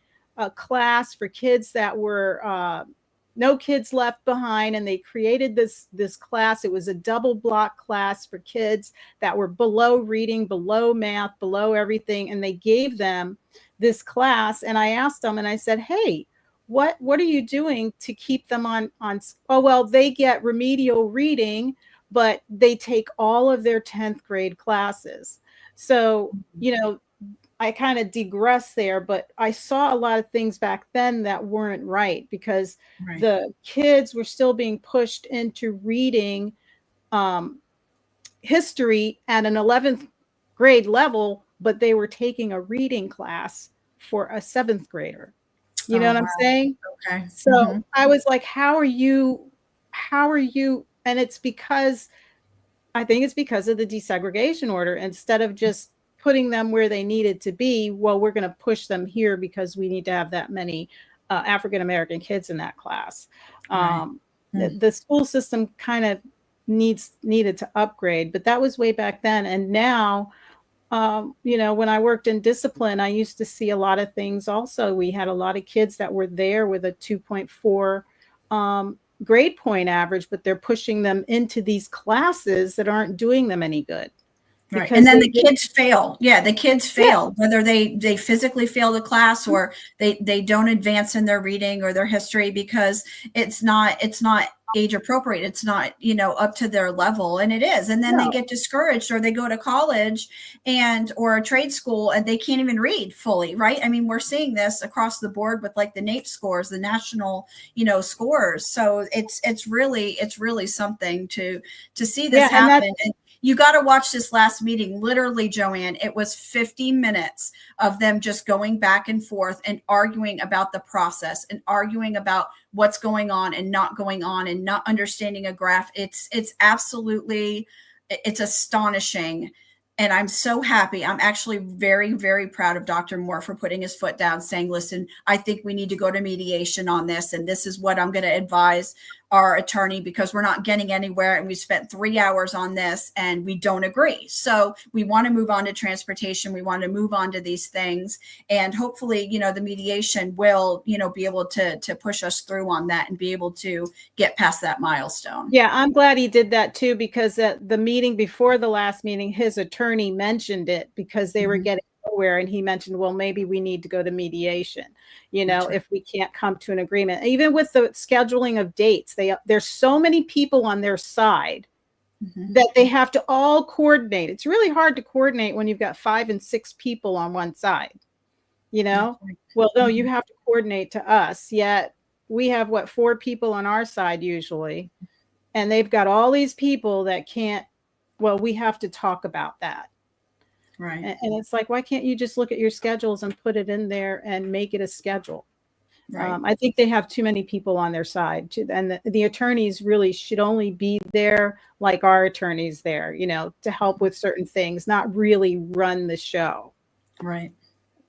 class for kids that were no kids left behind, and they created this class. It was a double block class for kids that were below reading, below math, below everything, and they gave them this class. And I asked them, and I said, hey, what are you doing to keep them on? Oh, well, they get remedial reading, but they take all of their 10th grade classes. So, I kind of digress there, but I saw a lot of things back then that weren't right, because the kids were still being pushed into reading history at an 11th grade level, but they were taking a reading class for a 7th grader. You know what I'm saying? Okay. So I was like, how are you? And I think it's because of the desegregation order. Instead of just putting them where they needed to be, well, we're going to push them here because we need to have that many African-American kids in that class. The school system kind of needed to upgrade, but that was way back then. And now, when I worked in discipline, I used to see a lot of things also. We had a lot of kids that were there with a 2.4 grade point average, but they're pushing them into these classes that aren't doing them any good. Right. And then the kids fail. Yeah, the kids fail, whether they physically fail the class or they don't advance in their reading or their history because it's not age appropriate. It's not, up to their level, and it is. And then they get discouraged, or they go to college or a trade school, and they can't even read fully. Right. I mean, we're seeing this across the board with like the NAEP scores, the national, scores. So it's really something to see this happen. And you got to watch this last meeting. Literally, Joanne, it was 50 minutes of them just going back and forth and arguing about the process and arguing about what's going on and not going on and not understanding a graph. It's absolutely, it's astonishing. And I'm so happy. I'm actually very, very proud of Dr. Moore for putting his foot down, saying, listen, I think we need to go to mediation on this. And this is what I'm going to advise our attorney, because we're not getting anywhere. And we spent 3 hours on this and we don't agree. So we want to move on to transportation. We want to move on to these things. And hopefully, the mediation will, be able to push us through on that and be able to get past that milestone. Yeah, I'm glad he did that too, because at the meeting before the last meeting, his attorney mentioned it because they were getting nowhere. And he mentioned, well, maybe we need to go to mediation, if we can't come to an agreement. Even with the scheduling of dates, there's so many people on their side that they have to all coordinate. It's really hard to coordinate when you've got 5 and 6 people on one side, Well, no, you have to coordinate to us. Yet we have 4 people on our side usually, and they've got all these people that can't well, we have to talk about that. Right. And it's like, why can't you just look at your schedules and put it in there and make it a schedule? Right. I think they have too many people on their side, and the attorneys really should only be there like our attorneys there, to help with certain things, not really run the show. Right.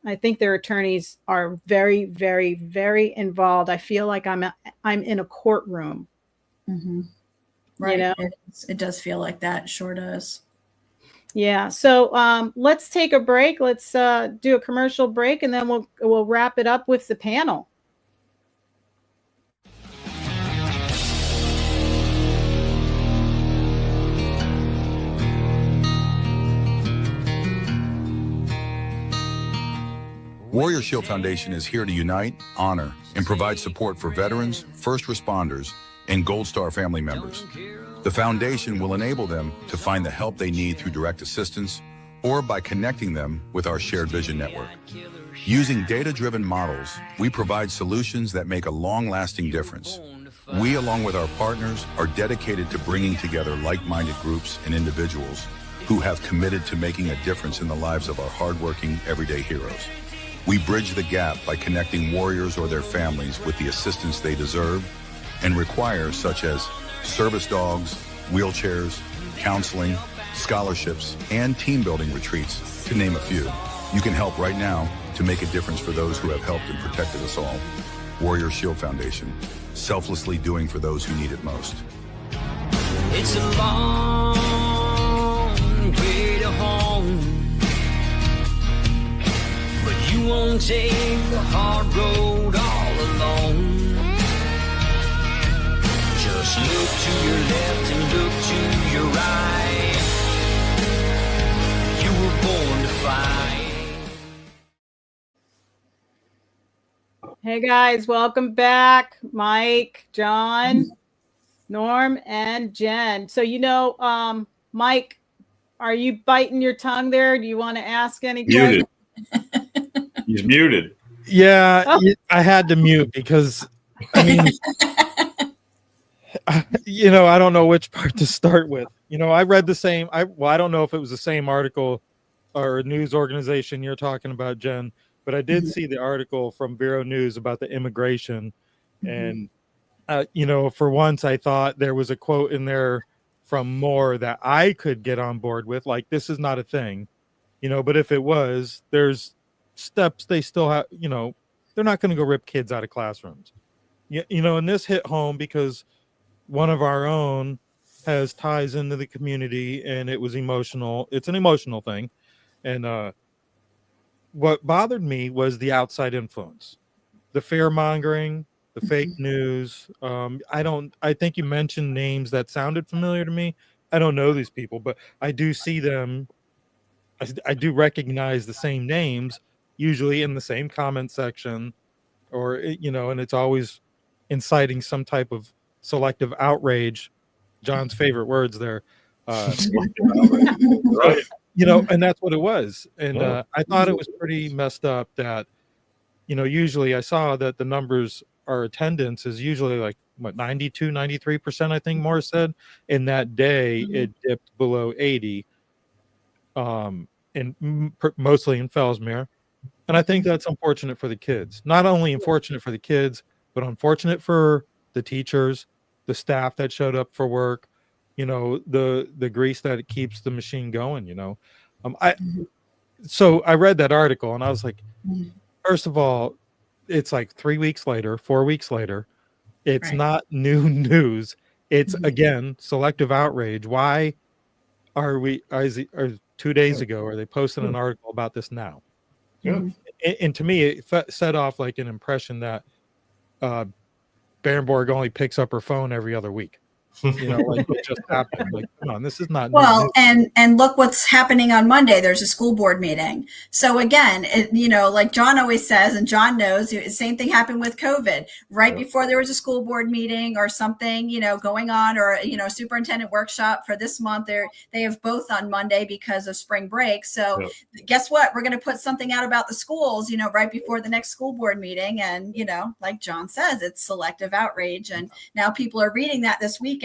I think their attorneys are very, very, very involved. I feel like I'm in a courtroom. Mm-hmm. Right. It does feel like that. Sure does. Yeah. So let's take a break. Let's do a commercial break, and then we'll wrap it up with the panel. Warrior Shield Foundation is here to unite, honor, and provide support for veterans, first responders, and Gold Star family members. The foundation will enable them to find the help they need through direct assistance or by connecting them with our shared vision network. Using data-driven models, we provide solutions that make a long-lasting difference. We, along with our partners, are dedicated to bringing together like-minded groups and individuals who have committed to making a difference in the lives of our hardworking, everyday heroes. We bridge the gap by connecting warriors or their families with the assistance they deserve and require, such as service dogs, wheelchairs, counseling, scholarships, and team building retreats, to name a few. You can help right now to make a difference for those who have helped and protected us all. Warrior Shield Foundation, selflessly doing for those who need it most. It's a long way to home, but you won't take the hard road all alone. Just look to your left and look to your right. You were born to fight. Hey guys, welcome back. Mike, John, Norm, and Jen. So, Mike, are you biting your tongue there? Do you want to ask any questions? He's muted. Yeah, I had to mute because, I mean, I don't know which part to start with. I read the same. I don't know if it was the same article or news organization you're talking about, Jen, but I did see the article from Bureau News about the immigration. And, for once, I thought there was a quote in there from Moore that I could get on board with. Like, this is not a thing, but if it was, there's steps they still have, they're not going to go rip kids out of classrooms. And this hit home because one of our own has ties into the community and it was emotional. It's an emotional thing. And what bothered me was the outside influence, the fear mongering, the fake news. I think you mentioned names that sounded familiar to me. I don't know these people, but I do see them. I do recognize the same names, usually in the same comment section, or, and it's always inciting some type of selective outrage. John's favorite words there. Right. And that's what it was. And I thought it was pretty messed up that, usually I saw that the numbers, our attendance is usually like, 92, 93%, I think Moore said. And that day it dipped below 80, and mostly in Fellsmere. And I think that's unfortunate for the kids. Not only unfortunate for the kids, but unfortunate for the teachers, the staff that showed up for work, the grease that it keeps the machine going, So I read that article and I was like, first of all, it's like 3 weeks later, 4 weeks later, it's not new news. It's again, selective outrage. Why are 2 days ago, are they posting an article about this now? Yeah. And to me, it set off like an impression that Barenborg only picks up her phone every other week. Like it just happened. Like, come on, this is not well, new. and look what's happening on Monday. There's a school board meeting. So again, like John always says, and John knows, same thing happened with COVID. Right before there was a school board meeting or something, going on, or superintendent workshop for this month. They have both on Monday because of spring break. So guess what? We're going to put something out about the schools, right before the next school board meeting. And like John says, it's selective outrage. And now people are reading that this weekend,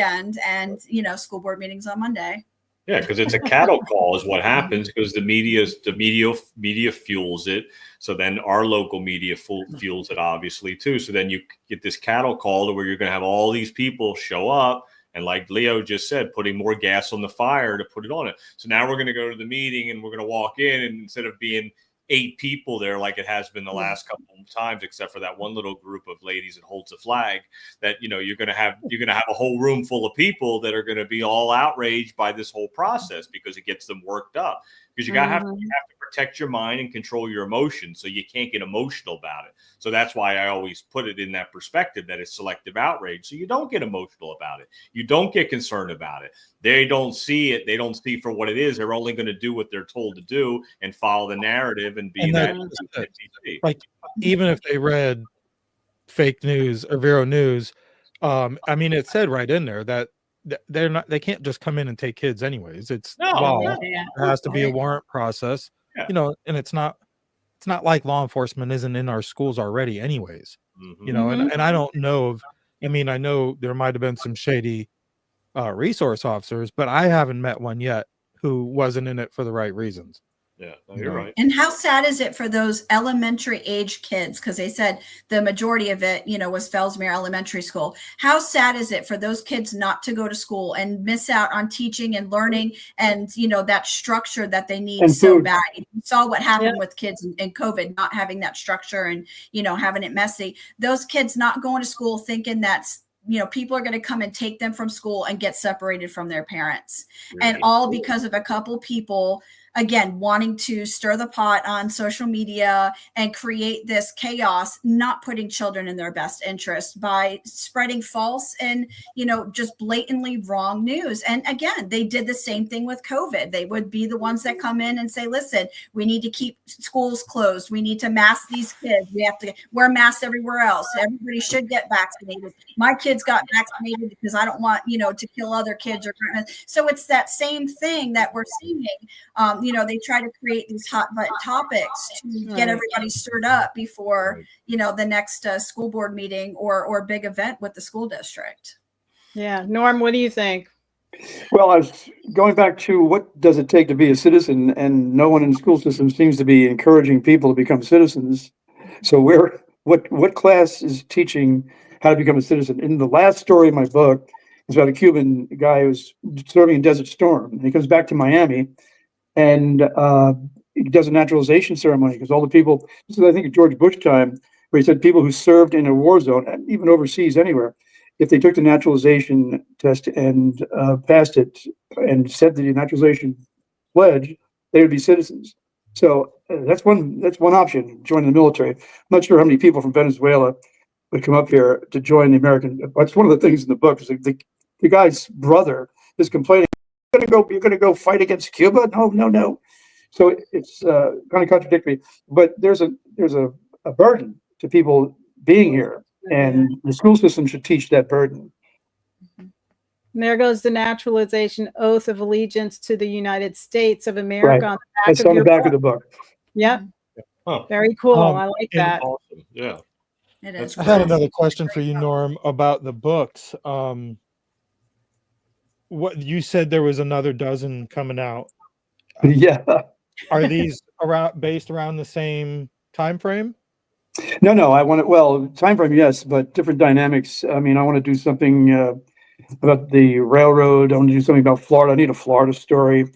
and school board meetings on Monday. Yeah, because it's a cattle call is what happens, because the media fuels it. So then our local media fuels it, obviously, too. So then you get this cattle call to where you're going to have all these people show up. And like Leo just said, putting more gas on the fire to put it on it. So now we're going to go to the meeting and we're going to walk in, and instead of being 8 people there like it has been the last couple of times, except for that one little group of ladies that holds a flag, that you're going to have a whole room full of people that are going to be all outraged by this whole process, because it gets them worked up, because you have to protect your mind and control your emotions, so you can't get emotional about it. So that's why I always put it in that perspective, that it's selective outrage, so you don't get emotional about it, you don't get concerned about it. They don't see it. They don't see for what it is. They're only going to do what they're told to do and follow the narrative and be that. Like, even if they read fake news or Vero News, I mean, it said right in there that they can't just come in and take kids anyways. It's law. There has to be a warrant process, and it's not like law enforcement isn't in our schools already anyways, and I don't know of, I mean, I know there might have been some shady resource officers, but I haven't met one yet who wasn't in it for the right reasons. Yeah, you're right. And how sad is it for those elementary age kids? Because they said the majority of it, was Fellsmere Elementary School. How sad is it for those kids not to go to school and miss out on teaching and learning and, that structure that they need so bad? You saw what happened with kids in COVID, not having that structure and, having it messy. Those kids not going to school thinking that's, people are going to come and take them from school and get separated from their parents. Right. And all because of a couple people, again, wanting to stir the pot on social media and create this chaos, not putting children in their best interest by spreading false and, just blatantly wrong news. And again, they did the same thing with COVID. They would be the ones that come in and say, listen, we need to keep schools closed. We need to mask these kids. We have to wear masks everywhere else. Everybody should get vaccinated. My kids got vaccinated because I don't want, to kill other kids. So it's that same thing that we're seeing. They try to create these hot button topics to get everybody stirred up before, the next school board meeting or big event with the school district. Yeah. Norm, what do you think? Well, I was going back to what does it take to be a citizen, and no one in the school system seems to be encouraging people to become citizens. So what class is teaching how to become a citizen? In the last story of my book is about a Cuban guy who's serving in Desert Storm, and he comes back to Miami. And he does a naturalization ceremony, because all the people, this is, I think, George Bush time, where he said people who served in a war zone, even overseas, anywhere, if they took the naturalization test and passed it and said the naturalization pledge, they would be citizens. So that's one option, joining the military. I'm not sure how many people from Venezuela would come up here to join the American. That's one of the things in the book, is the guy's brother is complaining, you're gonna go fight against Cuba? No. So it's kind of contradictory, but there's a burden to people being here, and the school system should teach that burden. And there goes the naturalization oath of allegiance to the United States of America on the back of the book. Yeah. Very cool. I like that. Awesome. Yeah. It is. I had another question for you, Norm, about the books. What you said, there was another dozen coming out. Yeah. Are these based around the same time frame? No. I want to, time frame, yes, but different dynamics. I mean, I want to do something about the railroad. I want to do something about Florida. I need a Florida story.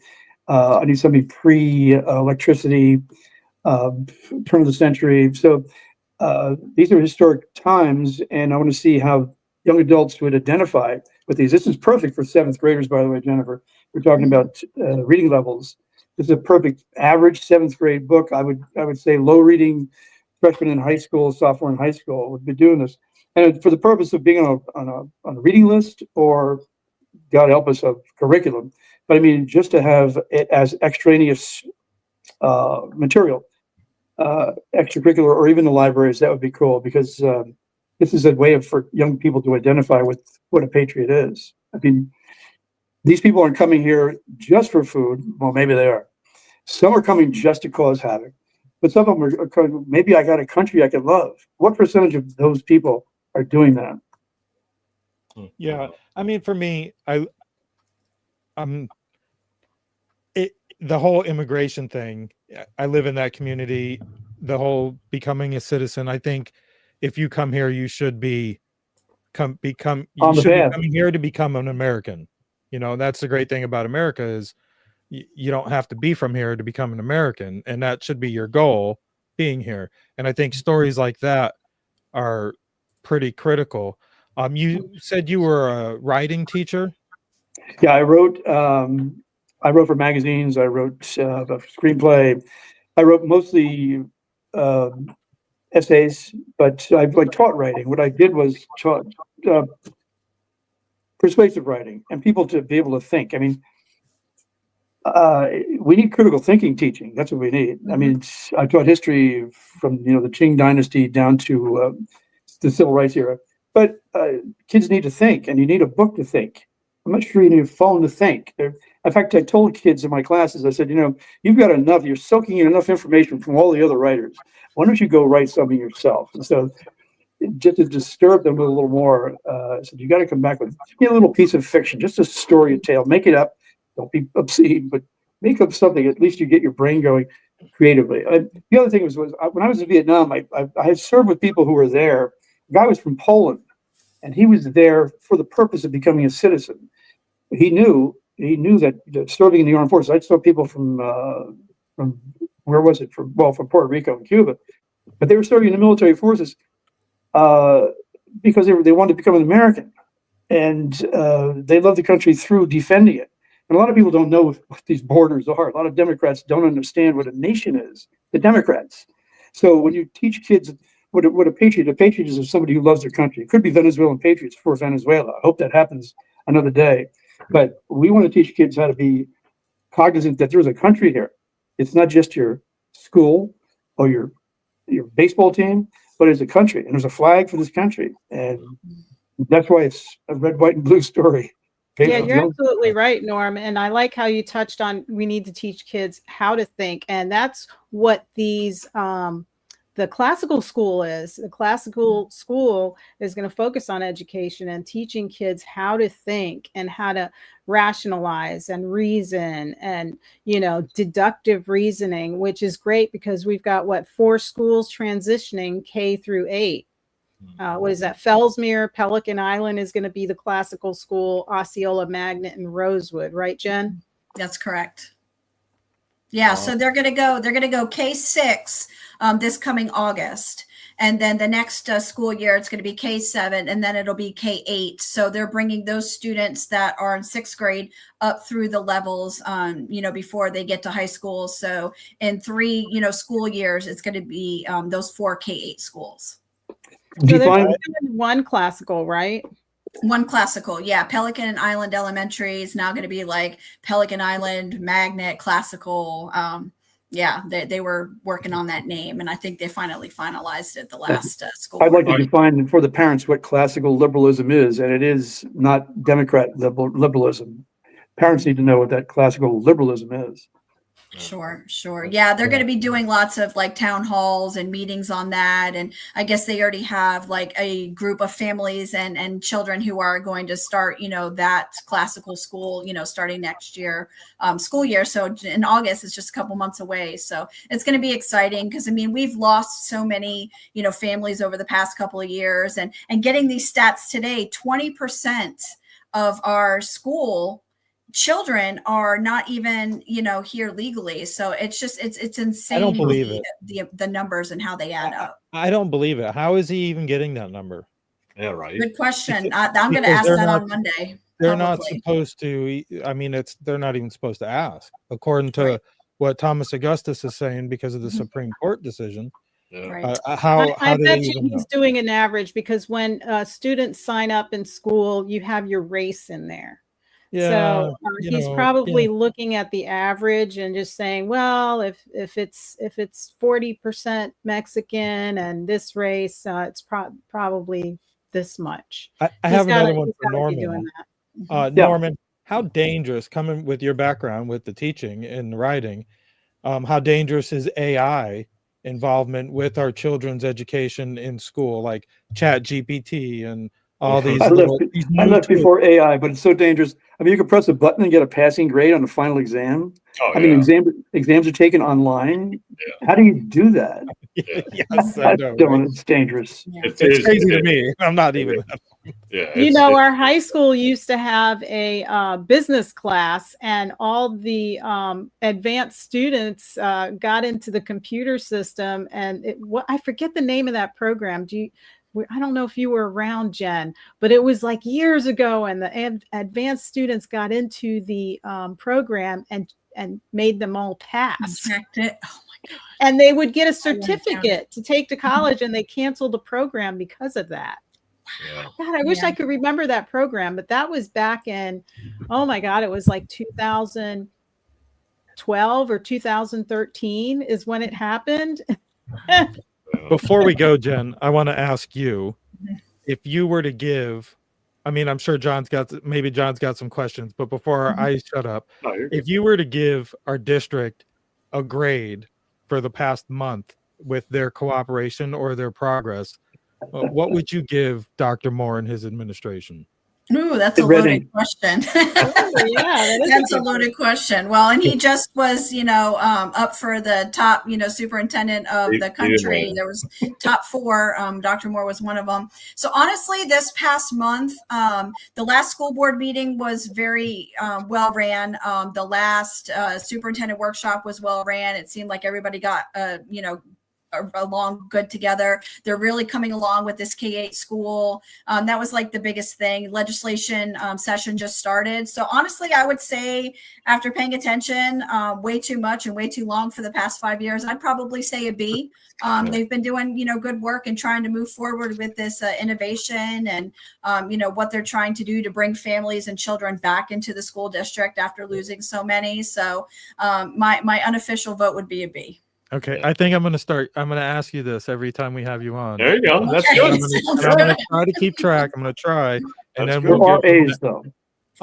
I need something pre-electricity, turn of the century. So these are historic times, and I want to see how young adults would identify with these. This is perfect for 7th graders, by the way, Jennifer. We're talking about reading levels. This is a perfect average 7th grade book. I would say low reading freshman in high school, sophomore in high school would be doing this, and for the purpose of being on a reading list, or God help us, a curriculum. But I mean, just to have it as extraneous material, extracurricular, or even the libraries, that would be cool, because this is a way for young people to identify with what a patriot is. I mean, these people aren't coming here just for food. Well, maybe they are. Some are coming just to cause havoc, but some of them are coming, maybe I got a country I can love. What percentage of those people are doing that? Yeah, I mean, for me, the whole immigration thing, I live in that community, the whole becoming a citizen. I think if you come here, you should be you On the should be path. coming here to become an American. You know, that's the great thing about America is you don't have to be from here to become an American, and that should be your goal, being here. And I think stories like that are pretty critical. You said you were a writing teacher. Yeah, I wrote for magazines. I wrote a screenplay. I wrote mostly essays, but I've like taught writing. What I did was taught persuasive writing and people to be able to think. I mean, we need critical thinking teaching. That's what we need. I mean, I taught history from the Qing dynasty down to the civil rights era. But kids need to think, and you need a book to think. I'm not sure you need a phone to think. In fact, I told kids in my classes, I said, you've got enough. You're soaking in enough information from all the other writers. Why don't you go write something yourself? And so, just to disturb them a little more, I said, you got to come back with a little piece of fiction, just a story, a tale. Make it up. Don't be obscene, but make up something. At least you get your brain going creatively. The other thing was when I was in Vietnam, I had served with people who were there. A guy was from Poland, and he was there for the purpose of becoming a citizen. He knew that serving in the armed forces. I saw people from where was it? From Puerto Rico and Cuba, but they were serving in the military forces because they wanted to become an American, and they love the country through defending it. And a lot of people don't know what these borders are. A lot of Democrats don't understand what a nation is. The Democrats. So when you teach kids what a patriot is somebody who loves their country. It could be Venezuelan patriots for Venezuela. I hope that happens another day. But we want to teach kids how to be cognizant that there's a country here. It's not just your school or your baseball team, but it's a country, and there's a flag for this country, and that's why it's a red, white, and blue story. Yeah, you're absolutely right, Norm. And I like how you touched on we need to teach kids how to think, and that's what these the classical school is. The classical school is going to focus on education and teaching kids how to think and how to rationalize and reason and, deductive reasoning, which is great because we've got 4 schools transitioning K through 8. What is that? Fellsmere, Pelican Island is going to be the classical school, Osceola, Magnet, and Rosewood, right, Jen? That's correct. Yeah, so they're going to go K6 this coming August. And then the next school year, it's going to be K7, and then it'll be K8. So they're bringing those students that are in 6th grade up through the levels, before they get to high school. So in 3, school years, it's going to be those 4 K8 schools. So they're doing one classical, right? One classical, yeah. Pelican Island Elementary is now going to be like Pelican Island Magnet Classical. They were working on that name, and I think they finally finalized it the last school. I'd like to define for the parents what classical liberalism is, and it is not Democrat liberalism. Parents need to know what that classical liberalism is. Sure. Yeah, they're going to be doing lots of like town halls and meetings on that. And I guess they already have like a group of families and children who are going to start, that classical school, starting next year, school year. So in August, it's just a couple months away. So it's going to be exciting because, we've lost so many, families over the past couple of years and getting these stats today, 20% of our school children are not even here legally. So it's insane. I don't believe it. The numbers and how they add up. I don't believe it. How is he even getting that number? Yeah, right. Good question. I'm going to ask that on Monday. They're not supposed to. They're not even supposed to ask, according to what Thomas Augustus is saying, because of the Supreme Court decision. Yeah. I bet you he's doing an average, because when students sign up in school, you have your race in there. Yeah, so he's probably looking at the average and just saying, well, if it's 40% Mexican and this race, it's probably this much. I have another one for Norman. Norman, how dangerous, coming with your background with the teaching and the writing, how dangerous is AI involvement with our children's education in school, like Chat GPT and all these I these left new before AI, but it's so dangerous. I mean, you can press a button and get a passing grade on the final exam. Oh, I mean, yeah. exams are taken online. Yeah. How do you do that? Yeah. Yes, I know, right? It's dangerous. It It's is. crazy to me. I'm not even. Yeah. You know, our high school used to have a business class, and all the advanced students got into the computer system. And I forget the name of that program. I don't know if you were around, Jen, but it was like years ago, and the advanced students got into the program and made them all pass. Checked it. Oh my God. And they would get a certificate to take to college, and they canceled the program because of that. Yeah. God, I wish I could remember that program, but that was back in, oh my God, it was like 2012 or 2013 is when it happened. Before we go, Jen, I want to ask you, if you were to give, I mean, I'm sure John's got some questions, but before I shut up, if you were to give our district a grade for the past month with their cooperation or their progress, what would you give Dr. Moore and his administration? Ooh, that's a loaded question. Yeah, that's a loaded question. Well, and he just was, up for the top, superintendent of the country. There was top 4. Dr. Moore was one of them. So honestly, this past month, the last school board meeting was very well ran. The last superintendent workshop was well ran. It seemed like everybody got, along good together. They're really coming along with this K-8 school. That was like the biggest thing. Legislation session just started. So honestly, I would say after paying attention way too much and way too long for the past 5 years, I'd probably say a B. They've been doing, good work and trying to move forward with this innovation and, what they're trying to do to bring families and children back into the school district after losing so many. So my unofficial vote would be a B. Okay, I think I'm going to ask you this every time we have you on. There you go. That's Okay. good. I'm going to try to keep track. I'm going to try. And then There we'll are give A's, though.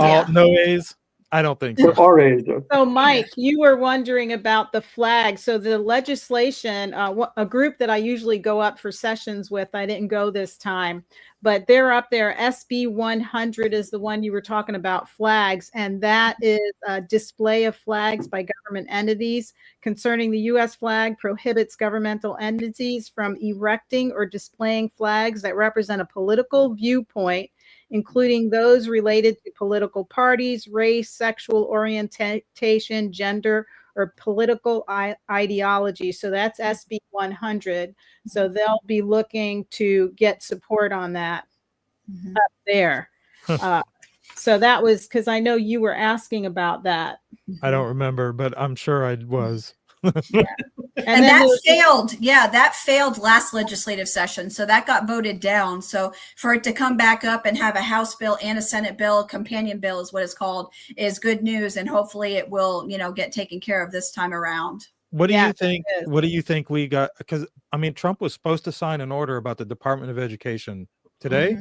no A's? I don't think so. There are A's, though. So, Mike, you were wondering about the flag. So the legislation, a group that I usually go up for sessions with, I didn't go this time, but they're up there. SB 100 is the one you were talking about, flags, and that is a display of flags by government entities. Concerning the U.S. flag, prohibits governmental entities from erecting or displaying flags that represent a political viewpoint, including those related to political parties, race, sexual orientation, gender, or political ideology. So that's SB 100. So they'll be looking to get support on that up there. So that was because I know you were asking about that. I don't remember, but I'm sure I was. And that failed. Yeah, that failed last legislative session. So that got voted down. So for it to come back up and have a House bill and a Senate bill, companion bill is what it's called, is good news. And hopefully it will, get taken care of this time around. What do you think? What do you think we got? Because I mean, Trump was supposed to sign an order about the Department of Education today.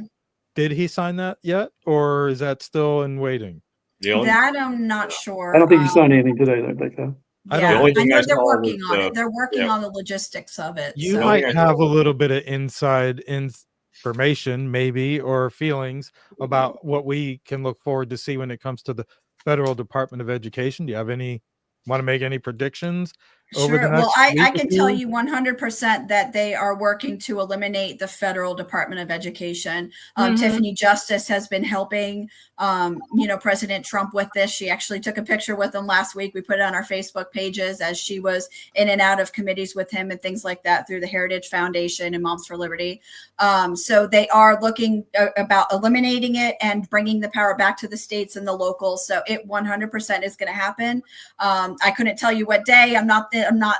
Did he sign that yet, or is that still in waiting? That I'm not sure. I don't think he signed anything today, like that. I know they're working on it. They're working on the logistics of it. You might have a little bit of inside information, maybe, or feelings about what we can look forward to see when it comes to the Federal Department of Education. Do you have want to make any predictions? Over the next Well, I week can or tell two? you 100% that they are working to eliminate the Federal Department of Education. Tiffany Justice has been helping, President Trump with this. She actually took a picture with him last week. We put it on our Facebook pages as she was in and out of committees with him and things like that through the Heritage Foundation and Moms for Liberty. So they are looking about eliminating it and bringing the power back to the states and the locals. So it 100% is going to happen. I couldn't tell you what day. I'm not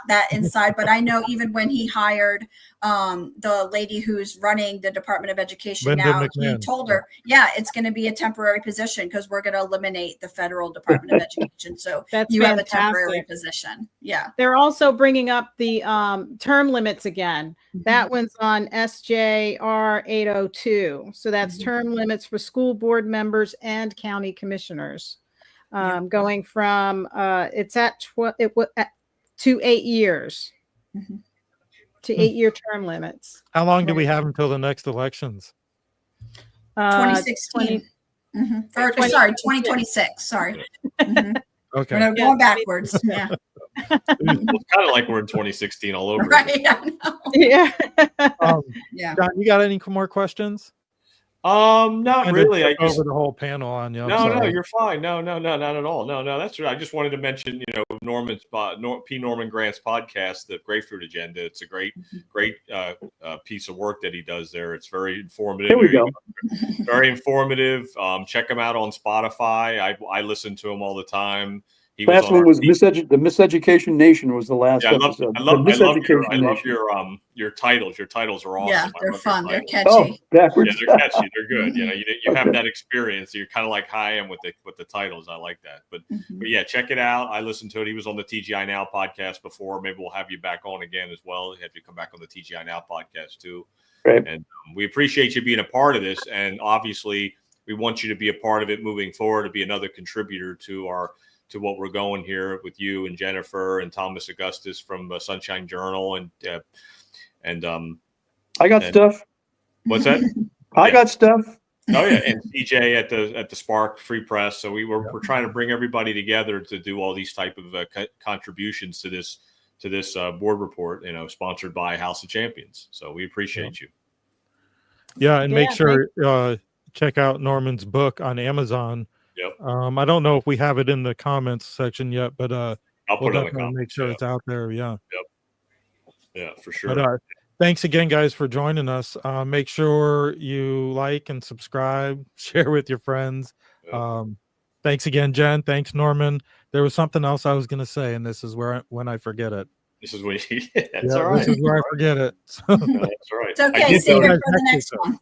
that inside, but I know even when he hired the lady who's running the Department of Education Linda now, McMahon. he told her, it's going to be a temporary position because we're going to eliminate the Federal Department of Education. So That's you have a temporary fantastic. position. Yeah. They're also bringing up the term limits again. That one's on SJR 802. So that's term limits for school board members and county commissioners. Going from it's at to 8 years. To 8-year term limits. How long do we have until the next elections? 2016. Or 2026. sorry, 2026. Sorry. Mhm. Okay. We're going backwards. Yeah. It's kind of like we're in 2016 all over. Right. Again. I know. Yeah. Yeah. John, you got any more questions? Not Kind of really. I took just over the whole panel on you. I'm no, sorry. you're fine. No, not at all. No, that's right. I just wanted to mention, Norman's P. Norman Grant's podcast, the Grapefruit Agenda. It's a great piece of work that he does there. It's very informative. There we go. Very informative. Check him out on Spotify. I listen to him all the time. He Last on one our was team. the Miseducation Nation was the last episode. I love Miseducation your titles. Your titles are awesome. Yeah, they're I love fun. your They're titles. catchy. Oh, backwards. Yeah, they're catchy. They're good. You have Okay. that experience. You're kind of like I am with the titles. I like that. But yeah, check it out. I listened to it. He was on the TGI Now podcast before. Maybe we'll have you back on again as well. Have you come back on the TGI Now podcast too. Great. And we appreciate you being a part of this. And obviously, we want you to be a part of it moving forward, to be another contributor to what we're going here with you and Jennifer and Thomas Augustus from Sunshine Journal and I got stuff. what's that? I got stuff. Oh yeah, and CJ at the Spark Free Press. So we're trying to bring everybody together to do all these type of contributions to this board report. Sponsored by House of Champions. So we appreciate you. Yeah, and make sure check out Norman's book on Amazon. Yep. I don't know if we have it in the comments section yet, but I'll we'll put it on the definitely comments. make sure it's out there. Yeah. Yeah, for sure. But thanks again, guys, for joining us. Make sure you like and subscribe, share with your friends. Thanks again, Jen. Thanks, Norman. There was something else I was going to say, and this is when I forget it. This is when that's all right. This is where I forget it. So. No, that's all right. It's okay. Save it for the next one.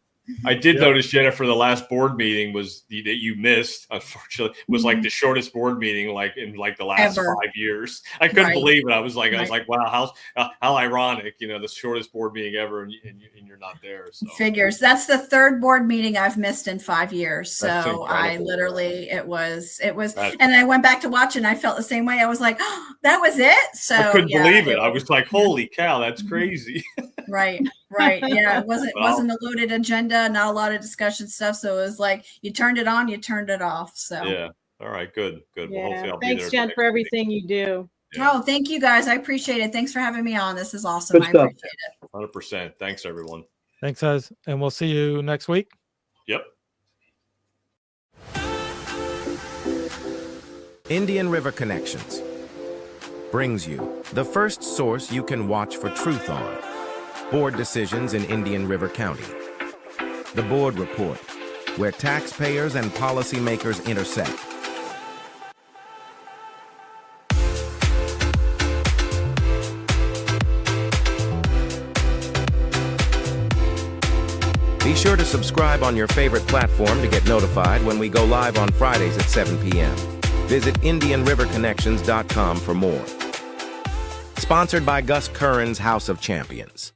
I did notice, Jennifer, the last board meeting that you missed, unfortunately, was like the shortest board meeting in the last Ever. 5 years. I couldn't believe it. I was like, wow, how ironic, the shortest board meeting ever, and you're not there. So. Figures. That's the third board meeting I've missed in 5 years. So I literally, it was, and I went back to watch it and I felt the same way. I was like, oh, that was it. So I couldn't believe it. I was like, holy cow, that's crazy. Right. Yeah. It wasn't a loaded agenda, not a lot of discussion stuff. So it was like, you turned it on, you turned it off. So yeah. All right. Good. Well, hopefully I'll be Thanks, there Jen, for everything you do. Yeah. Oh, thank you guys. I appreciate it. Thanks for having me on. This is awesome. Good stuff. I appreciate it. 100%. Thanks, everyone. Thanks, guys. And we'll see you next week. Yep. Indian River Connections brings you the first source you can watch for truth on board decisions in Indian River County. The Board Report, where taxpayers and policymakers intersect. Be sure to subscribe on your favorite platform to get notified when we go live on Fridays at 7 p.m. Visit IndianRiverConnections.com for more. Sponsored by Gus Curran's House of Champions.